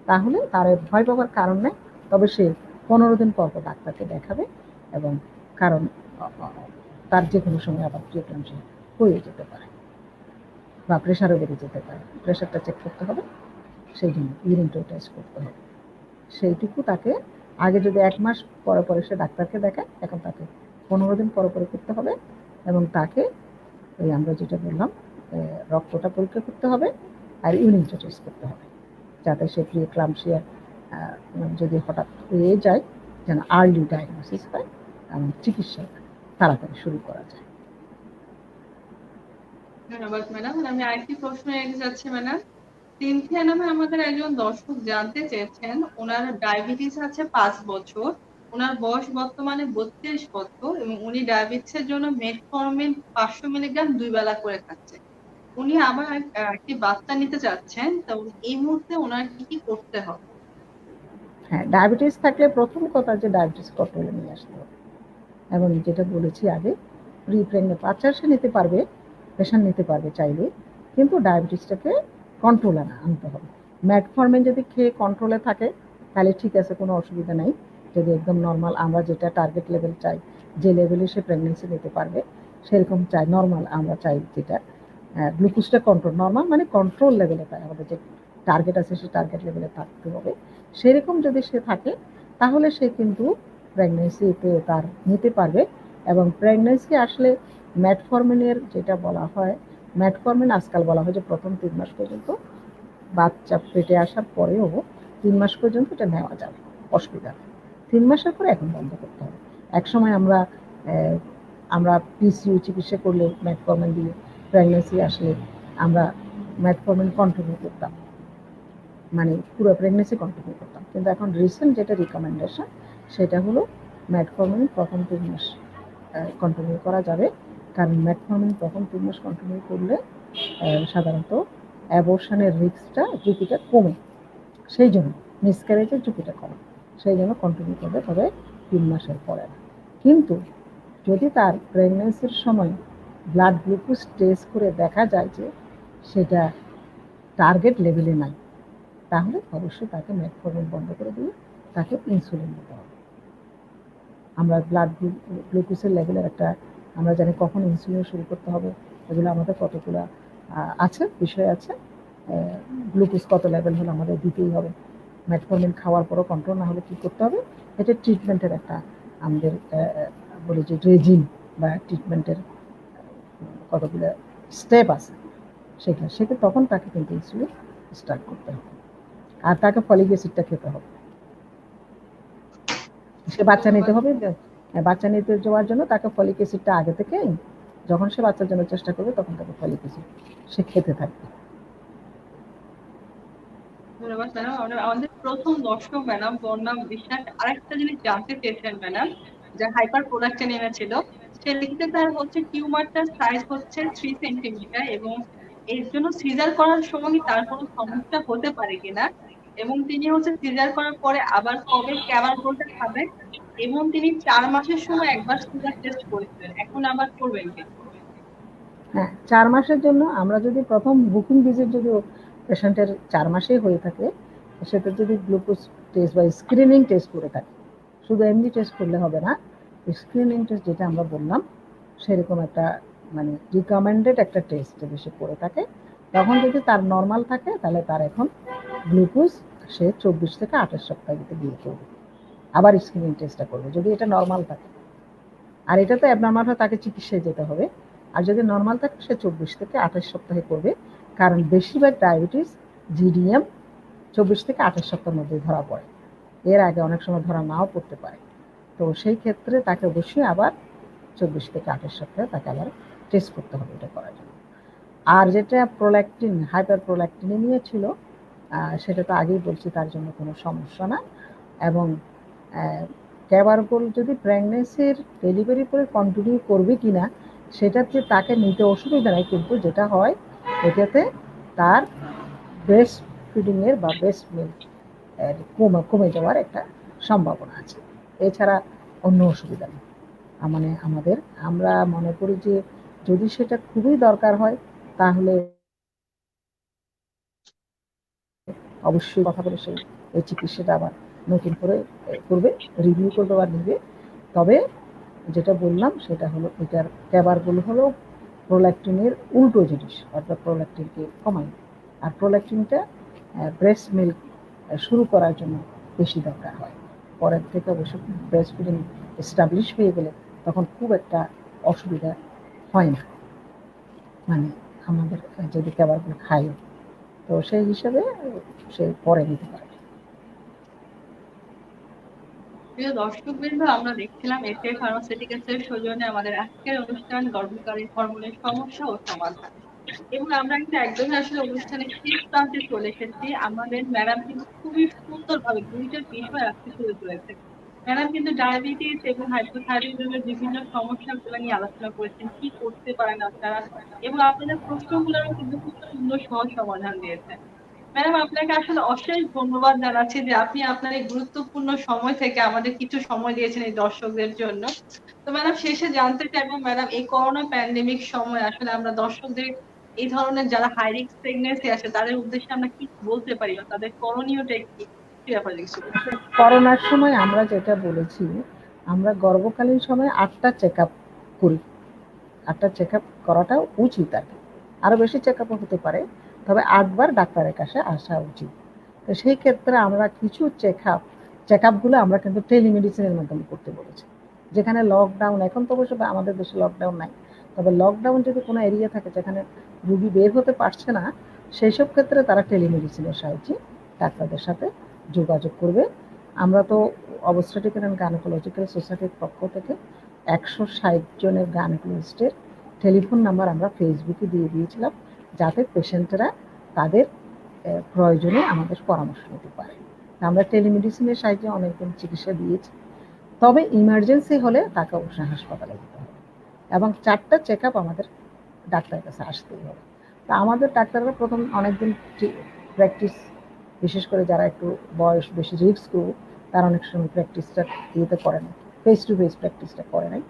তাহলে তার ভয় পাওয়ার কারণ নেই। তবে সে 15 দিন পর পর ডাক্তারকে দেখাবে, এবং কারণ তার যে কোনো সময় আবার প্রিএক্লাম্পসিয়া হয়ে যেতে পারে বা প্রেশারও বেড়ে যেতে পারে, প্রেশারটা চেক করতে হবে, সেই জন্য ইউরিনটাও টেস্ট করতে হবে। সেইটুকু তাকে আগে যদি 1 মাস পরে পরে সে ডাক্তারকে দেখায়, এখন তাকে 15 দিন পরে পরে করতে হবে, এবং তাকে ওই আমরা যেটা বললাম রক্তটা পরীক্ষা করতে হবে আর ইউরিনটা টেস্ট করতে হবে, যাতে সে প্রিএক্লাম্পসিয়া যদি হঠাৎ হয়ে যায় যেন আর্লি ডায়াগনোসিস হয় এবং চিকিৎসা তাড়াতাড়ি শুরু করা যায়। ধন্যবাদ ম্যাডাম। আমি আরেকটি প্রশ্ন এগিয়ে যাচ্ছি ম্যাডাম। সিনথিয়া নামে আমাদের একজন দর্শক জানতে চেয়েছেন, ওনার ডায়াবেটিস আছে 5 বছর, ওনার বয়স বর্তমানে 32 বছর এবং উনি ডায়াবেটিসের জন্য মেটফর্মিন 500 মিলিগ্রাম 2 বেলা করে খাচ্ছেন। উনি আবার একটি বাচ্চা নিতে চাচ্ছেন, তো এই মুহূর্তে ওনার কি করতে হবে? হ্যাঁ, ডায়াবেটিস থাকলে প্রথম কথা যে ডায়াবেটিস কন্ট্রোলে নিয়ে আসতে হবে, এবং যেটা বলেছি আগে, প্রি প্রেগনেন্ট বাচ্চা সে নিতে পারবে, পেশেন্ট নিতে পারবে চাইলে, কিন্তু ডায়াবেটিসটাকে কন্ট্রোলে আনতে হবে। ম্যাটফর্মিন যদি খেয়ে কন্ট্রোলে থাকে তাহলে ঠিক আছে, কোনো অসুবিধা নেই। যদি একদম নর্মাল আমরা যেটা টার্গেট লেভেল চাই, যে লেভেলে সে প্রেগনেন্সি নিতে পারবে সেরকম চাই, নর্মাল আমরা চাই যেটা গ্লুকোজটা কন্ট্রোল, নর্মাল মানে কন্ট্রোল লেভেলে পাই, আমাদের যে টার্গেট আছে সে টার্গেট লেভেলে থাকতে হবে। সেরকম যদি সে থাকে তাহলে সে কিন্তু প্রেগনেন্সিতে তার নিতে পারবে। এবং প্রেগনেন্সি আসলে ম্যাটফর্মিনের যেটা বলা হয়, ম্যাটফর্মিন আজকাল বলা হয় যে প্রথম 3 মাস পর্যন্ত, বাচ্চা পেটে আসার পরেও 3 মাস পর্যন্ত এটা নেওয়া যাবে, অসুবিধা নেই। 3 মাসের পরে এখন বন্ধ করতে হবে। একসময় আমরা পিসিইউ চিকিৎসা করলে ম্যাটফর্মিন দিয়ে প্রেগনেন্সি আসলে আমরা ম্যাটফর্মিন কন্টিনিউ করতাম, মানে পুরো প্রেগনেন্সি কন্টিনিউ করতাম। কিন্তু এখন রিসেন্ট যেটা রিকমেন্ডেশন সেটা হলো ম্যাটফর্মিন প্রথম 3 মাস কন্টিনিউ করা যাবে, কারণ ম্যাটফর্মিন প্রথম 3 মাস কন্টিনিউ করলে সাধারণত অ্যাবর্শনের রিস্কটা, ঝুঁকিটা কমে, সেই জন্য মিসক্যারেজের ঝুঁকিটা কমে, সেই জন্য কন্টিনিউ করবে, তবে 3 মাসের পরে না। কিন্তু যদি তার প্রেগনেন্সির সময় ব্লাড গ্লুকোজ টেস্ট করে দেখা যায় যে সেটা টার্গেট লেভেলে নাই, তাহলে অবশ্যই তাকে ম্যাটফর্মিন বন্ধ করে দিয়ে তাকে ইনসুলিন দিতে হবে। আমরা ব্লাড গ্লুকোজের লেভেলের একটা, আমরা জানি কখন ইনসুলিন শুরু করতে হবে, এগুলো আমাদের কতগুলো আছে, বিষয় আছে। গ্লুকোজ কত লেভেল হলে আমাদের দিতেই হবে, ম্যাটফর্মিন খাওয়ার পরও কন্ট্রোল না হলে কী করতে হবে, এটা ট্রিটমেন্টের একটা আমাদের বলি যে রেজিম বা ট্রিটমেন্টের কতগুলো স্টেপ আছে, সেটা তখন তাকে কিন্তু ইনসুলিন স্টার্ট করতে হবে। আর তাকে ফলিক অ্যাসিডটা খেতে হবে। সে বাচ্চা নিতে হবে, বাচ্চা নিতে যাওয়ার জন্য তাকে ফলিক অ্যাসিডটা আগে থেকে, যখন সে বাচ্চার জন্য চেষ্টা করবে তখন তাকে ফলিক অ্যাসিড সে খেতে থাকবে। ধন্যবাদ ম্যাডাম। আমাদের প্রথম দর্শক ম্যাডাম বর্ণা বিশ্বাস আরেকটা জিনিস জানতে চেয়েছেন ম্যাডাম, যে হাইপার প্রোডাক্টেনিমিয়া ছিল, সে লিখতে তার হচ্ছে টিউমারটার সাইজ হচ্ছে 3 সেন্টিমিটার এবং এর জন্য সিজার করার সময় তার কোনো সমস্যা হতে পারে কিনা, এবং তিনি হচ্ছে সিজার করার পরে আবার কবে ক্যাভার গোলটা খাবেন, এবং তিনি 4 মাসের সময় একবার সুগার টেস্ট করেছিলেন, এখন আবার করবেন কিনা? হ্যাঁ, 4 মাসের জন্য আমরা যদি প্রথম বুকিং ভিজিট যদি পেশেন্টের 4 মাসেই হয়ে থাকে, সেটা যদি গ্লুকোজ টেস্ট বা স্ক্রিনিং টেস্ট করে থাকে, শুধু এমনি টেস্ট করলে হবে না, স্ক্রিনিং টেস্ট যেটা আমরা বললাম সেরকম একটা মানে রিকমেন্ডেড একটা টেস্ট যদি সে করে থাকে, তখন যদি তার নর্মাল থাকে তাহলে তার এখন গ্লুকোজ সে 24 থেকে 28 সপ্তাহ দিয়ে করবে, আবার স্ক্রিনিং টেস্টটা করবে যদি এটা নর্মাল থাকে। আর এটা তো অ্যাবনর্মাল হয় তাকে চিকিৎসায় যেতে হবে। আর যদি নর্মাল থাকে সে 24 থেকে 28 সপ্তাহে করবে, কারণ বেশিরভাগ ডায়াবেটিস জিডিএম 24 থেকে 28 সপ্তাহের মধ্যে ধরা পড়ে, এর আগে অনেক সময় ধরা নাও পড়তে পারে। তো সেই ক্ষেত্রে তাকে অবশ্যই আবার 24 থেকে 28 সপ্তাহে তাকে আবার টেস্ট করতে হবে এটা করার জন্য। আর যেটা প্রোল্যাকটিন, হাইপার প্রোল্যাকটিনিমিয়া ছিল, সেটা তো আগেই বলছি তার জন্য কোনো সমস্যা না। এবং ক্যাভারগোল যদি প্রেগনেন্সির ডেলিভারি পরে কন্টিনিউ করবে কিনা সেটাতে তাকে নিতে অসুবিধা নেই, কিন্তু যেটা হয় এটাতে তার ব্রেস্ট ফিডিংয়ের বা ব্রেস্ট মিল্ক কমে যাওয়ার একটা সম্ভাবনা আছে, এছাড়া অন্য অসুবিধা নেই। মানে আমরা মনে করি যে যদি সেটা খুবই দরকার হয় তাহলে অবশ্যই কথা বলে সেই এই চিকিৎসাটা আবার নতুন করে করবে, রিভিউ করবে বা নেবে। তবে যেটা বললাম সেটা হলো এটার ক্যাভারগুলো হলো প্রোল্যাকটিনের উল্টো জিনিস, অর্থাৎ প্রোল্যাকটিনকে কমায়, আর প্রোল্যাকটিনটা ব্রেস্ট মিল্ক শুরু করার জন্য বেশি দরকার হয়। পরের থেকে অবশ্য ব্রেস্ট ফিডিং এস্টাবলিশ হয়ে গেলে তখন খুব একটা অসুবিধা হয় না, মানে আমাদের যদি ক্যাভারগুলো খায়, তো সেই হিসাবে সে পরে নিতে পারে। প্রিয় দর্শকবৃন্দ, আমরা দেখছিলাম এসিআই ফার্মাসিউটিক্যালস এর সৌজন্যে আমাদের আজকের অনুষ্ঠান গর্ভকালীন হরমোনের সমস্যা ও সমাধান। এবং আমরা কিন্তু একদমই আসলে অনুষ্ঠানের শেষ প্রান্তে চলে এসেছি। আমাদের ম্যাডাম কিন্তু খুবই সুন্দরভাবে দুইটা বিষয় আজকে তুলে ধরেছে। ম্যাডাম কিন্তু ডায়াবেটিস এবং হাইপোথাইরয়েডিজমের বিভিন্ন সমস্যাগুলো নিয়ে আলোচনা করেছেন, কি করতে পারেন আপনারা, এবং আপনাদের প্রশ্নগুলোরও কিন্তু খুব সুন্দর সহজ সমাধান দিয়েছেন। ম্যাডাম, আপনাকে আসলে অশেষ ধন্যবাদ জানাচ্ছি যে আপনি আপনার এই গুরুত্বপূর্ণ সময় থেকে আমাদের কিছু সময় দিয়েছেন এই দর্শকদের জন্য। তো ম্যাডাম, শেষে জানতে চাইবো ম্যাডাম, এই করোনা প্যান্ডেমিক সময় আসলে আমরা দর্শকদের এই ধরনের যারা হাই রিস্ক প্রেগনেন্সি আছে তাদের উদ্দেশ্যে আমরা কি বলতে পারি বা তাদের করণীয়টা কি, কি ব্যাপারে কিছু বলতে? করোনার সময় আমরা যেটা বলেছি, আমরা গর্ভকালীন সময় 8টা চেক আপ করি। 8টা চেক আপ করাটা উচিত আর কি, আরও বেশি চেক আপও হতে পারে, তবে 8বার ডাক্তারের কাছে আসা উচিত। তো সেই ক্ষেত্রে আমরা কিছু চেক আপগুলো আমরা কিন্তু টেলিমেডিসিনের মাধ্যমে করতে বলেছি। যেখানে লকডাউন, এখন তো অবশ্য আমাদের দেশে লকডাউন নাই, তবে লকডাউন যদি কোনো এরিয়া থাকে যেখানে রুগী বের হতে পারছে না, সেই সব ক্ষেত্রে তারা টেলিমেডিসিনের সাহায্যে ডাক্তারদের সাথে যোগাযোগ করবে। আমরা তো অবস্ট্রেটিক্যাল অ্যান্ড গাইনোকোলজিক্যাল সোসাইটির পক্ষ থেকে 160 জনের গাইনোকোলজিস্টের টেলিফোন নাম্বার আমরা ফেসবুকে দিয়ে দিয়েছিলাম, যাতে পেশেন্টরা তাদের প্রয়োজনে আমাদের পরামর্শ নিতে পারে। আমরা টেলিমেডিসিনের সাহায্যে অনেকজন চিকিৎসা দিয়েছি, তবে ইমার্জেন্সি হলে তাকে অবশ্যই হাসপাতালে যেতে হবে এবং 4টা চেক আপ আমাদের ডাক্তারের কাছে আসতেই হবে। তা আমাদের ডাক্তাররা প্রথম অনেকদিন প্র্যাকটিস, বিশেষ করে যারা একটু বয়স বেশি রিস্ক গ্রুপ, তারা অনেক সময় প্র্যাকটিসটা ইয়েতে করে না, ফেস টু ফেস প্র্যাকটিসটা করে নাই।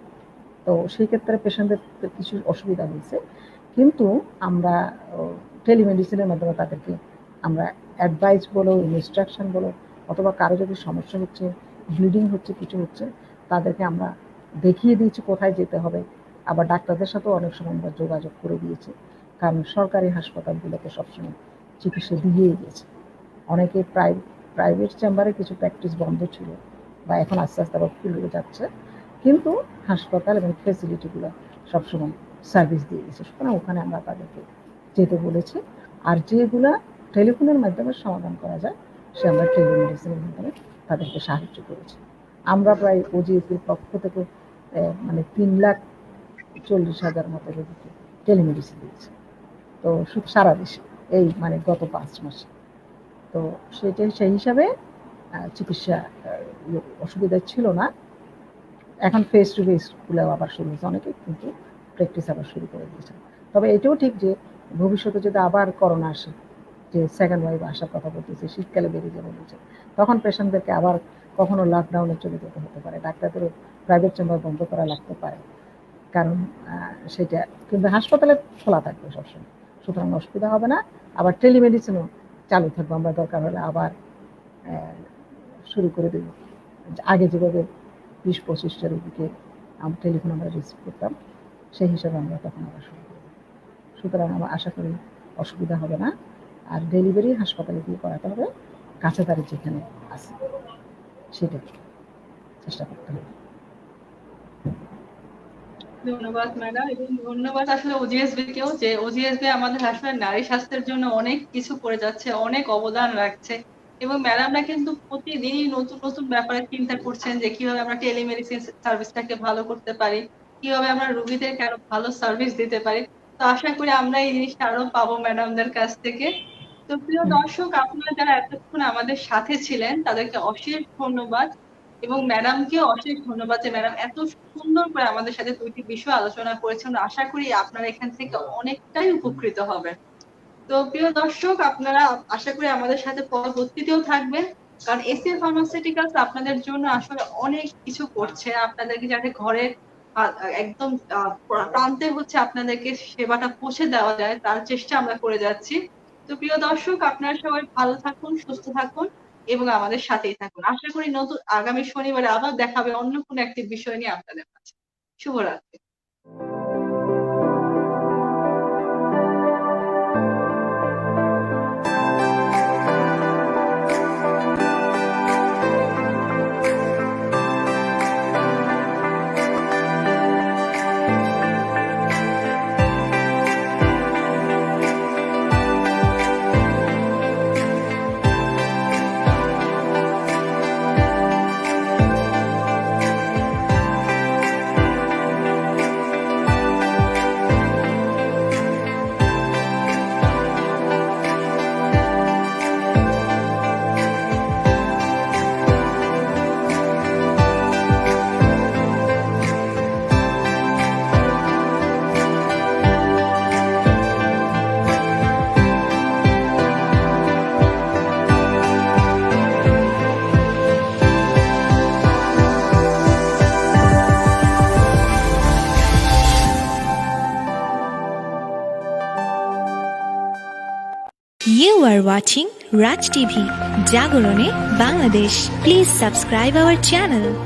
তো সেই ক্ষেত্রে পেশেন্টদের কিছু অসুবিধা হয়েছে, কিন্তু আমরা টেলিমেডিসিনের মাধ্যমে তাদেরকে আমরা অ্যাডভাইস বলো, ইনস্ট্রাকশন বলো, অথবা কারো যদি সমস্যা হচ্ছে, ব্লিডিং হচ্ছে, কিছু হচ্ছে, তাদেরকে আমরা দেখিয়ে দিয়েছি কোথায় যেতে হবে। আবার ডাক্তারদের সাথেও অনেক সময় আমরা যোগাযোগ করে দিয়েছি, কারণ সরকারি হাসপাতালগুলোতে সবসময় চিকিৎসা দিয়েই গেছে। অনেকে প্রাইভেট চেম্বারে কিছু প্র্যাকটিস বন্ধ ছিল বা এখন আস্তে আস্তে আবার খুলে যাচ্ছে, কিন্তু হাসপাতাল এবং ফেসিলিটিগুলো সবসময় সার্ভিস দিয়ে গেছে, সুতরাং ওখানে আমরা তাদেরকে যেতে বলেছি। আর যেগুলো টেলিফোনের মাধ্যমে সমাধান করা যায়, সে আমরা টেলিমেডিসিনের মাধ্যমে তাদেরকে সাহায্য করেছি। আমরা প্রায় ওজিএফির পক্ষ থেকে মানে 3,40,000 মতো রোগীকে টেলিমেডিসিন দিয়েছি, তো সারা দেশে এই মানে গত 5 মাসে। তো সেই হিসাবে চিকিৎসা অসুবিধা ছিল না। এখন ফেস টু ফেসগুলো আবার শুরু হয়েছে, অনেকে কিন্তু প্র্যাকটিস আবার শুরু করে দিয়েছে। তবে এটাও ঠিক যে ভবিষ্যতে যদি আবার করোনা আসে, যে সেকেন্ড ওয়েভ আসার কথা বলতেছে, শীতকালে বেড়ে যাবে বলছে, তখন পেশেন্টদেরকে আবার কখনো লকডাউনে চলে যেতে হতে পারে, ডাক্তারদেরও প্রাইভেট চেম্বার বন্ধ করা লাগতে পারে, কারণ সেটা কিন্তু হাসপাতালে খোলা থাকবে সবসময়, সুতরাং অসুবিধা হবে না। আবার টেলিমেডিসিনও চালু থাকবে, আমরা দরকার হলে আবার শুরু করে দেব। আগে যেভাবে 20-25টা রোগীকে টেলিফোন আমরা রিসিভ করতাম, সেই হিসাবে আমরা তখন আবার শুরু করব। সুতরাং আমরা আশা করি অসুবিধা হবে না। আর ডেলিভারি হাসপাতালে গিয়ে করাতে হবে, কাছাকাছি যেখানে আছে সেটা চেষ্টা করতে হবে। ধন্যবাদ ম্যাডাম, এবং ধন্যবাদ আসলে ওজিএসবি কেও, যে ওজিএসবি আমাদের আসলে নারী স্বাস্থ্যের জন্য অনেক কিছু করে যাচ্ছে, অনেক অবদান রাখছে। এবং ম্যাডামরা কিন্তু প্রতিদিনই নতুন নতুন ব্যাপারে চিন্তা করছেন যে কিভাবে আমরা টেলিমেডিসিন সার্ভিসটাকে ভালো করতে পারি, কিভাবে আমরা রোগীদেরকে আরো ভালো সার্ভিস দিতে পারি। তো আশা করি আমরা এই জিনিসটা আরো পাবো ম্যাডামদের কাছ থেকে। তো প্রিয় দর্শক, আপনারা যারা এতক্ষণ আমাদের সাথে ছিলেন তাদেরকে অশেষ ধন্যবাদ, এবং ম্যাডামকেও অশেষ ধন্যবাদ যে ম্যাডাম এত সুন্দর করে আমাদের সাথে দুইটি বিষয় আলোচনা করেছেন। আশা করি আপনারা এখান থেকে অনেকটাই উপকৃত হবেন। তো প্রিয় দর্শক, আপনারা আশা করি আমাদের সাথে পরবর্তীতেও থাকবেন, কারণ এসিএল ফার্মাসিউটিক্যালস আপনাদের জন্য আসলে অনেক কিছু করছে। আপনাদেরকে যাতে ঘরে একদম প্রান্তে হচ্ছে আপনাদেরকে সেবাটা পৌঁছে দেওয়া যায়, তার চেষ্টা আমরা করে যাচ্ছি। তো প্রিয় দর্শক, আপনারা সবাই ভালো থাকুন, সুস্থ থাকুন এবং আমাদের সাথেই থাকুন। আশা করি নতুন আগামী শনিবারে আবার দেখা হবে অন্য কোনো একটি বিষয় নিয়ে আপনাদের কাছে। শুভরাত্রি। You are watching Raj TV, Jagorone, Bangladesh. Please subscribe our channel.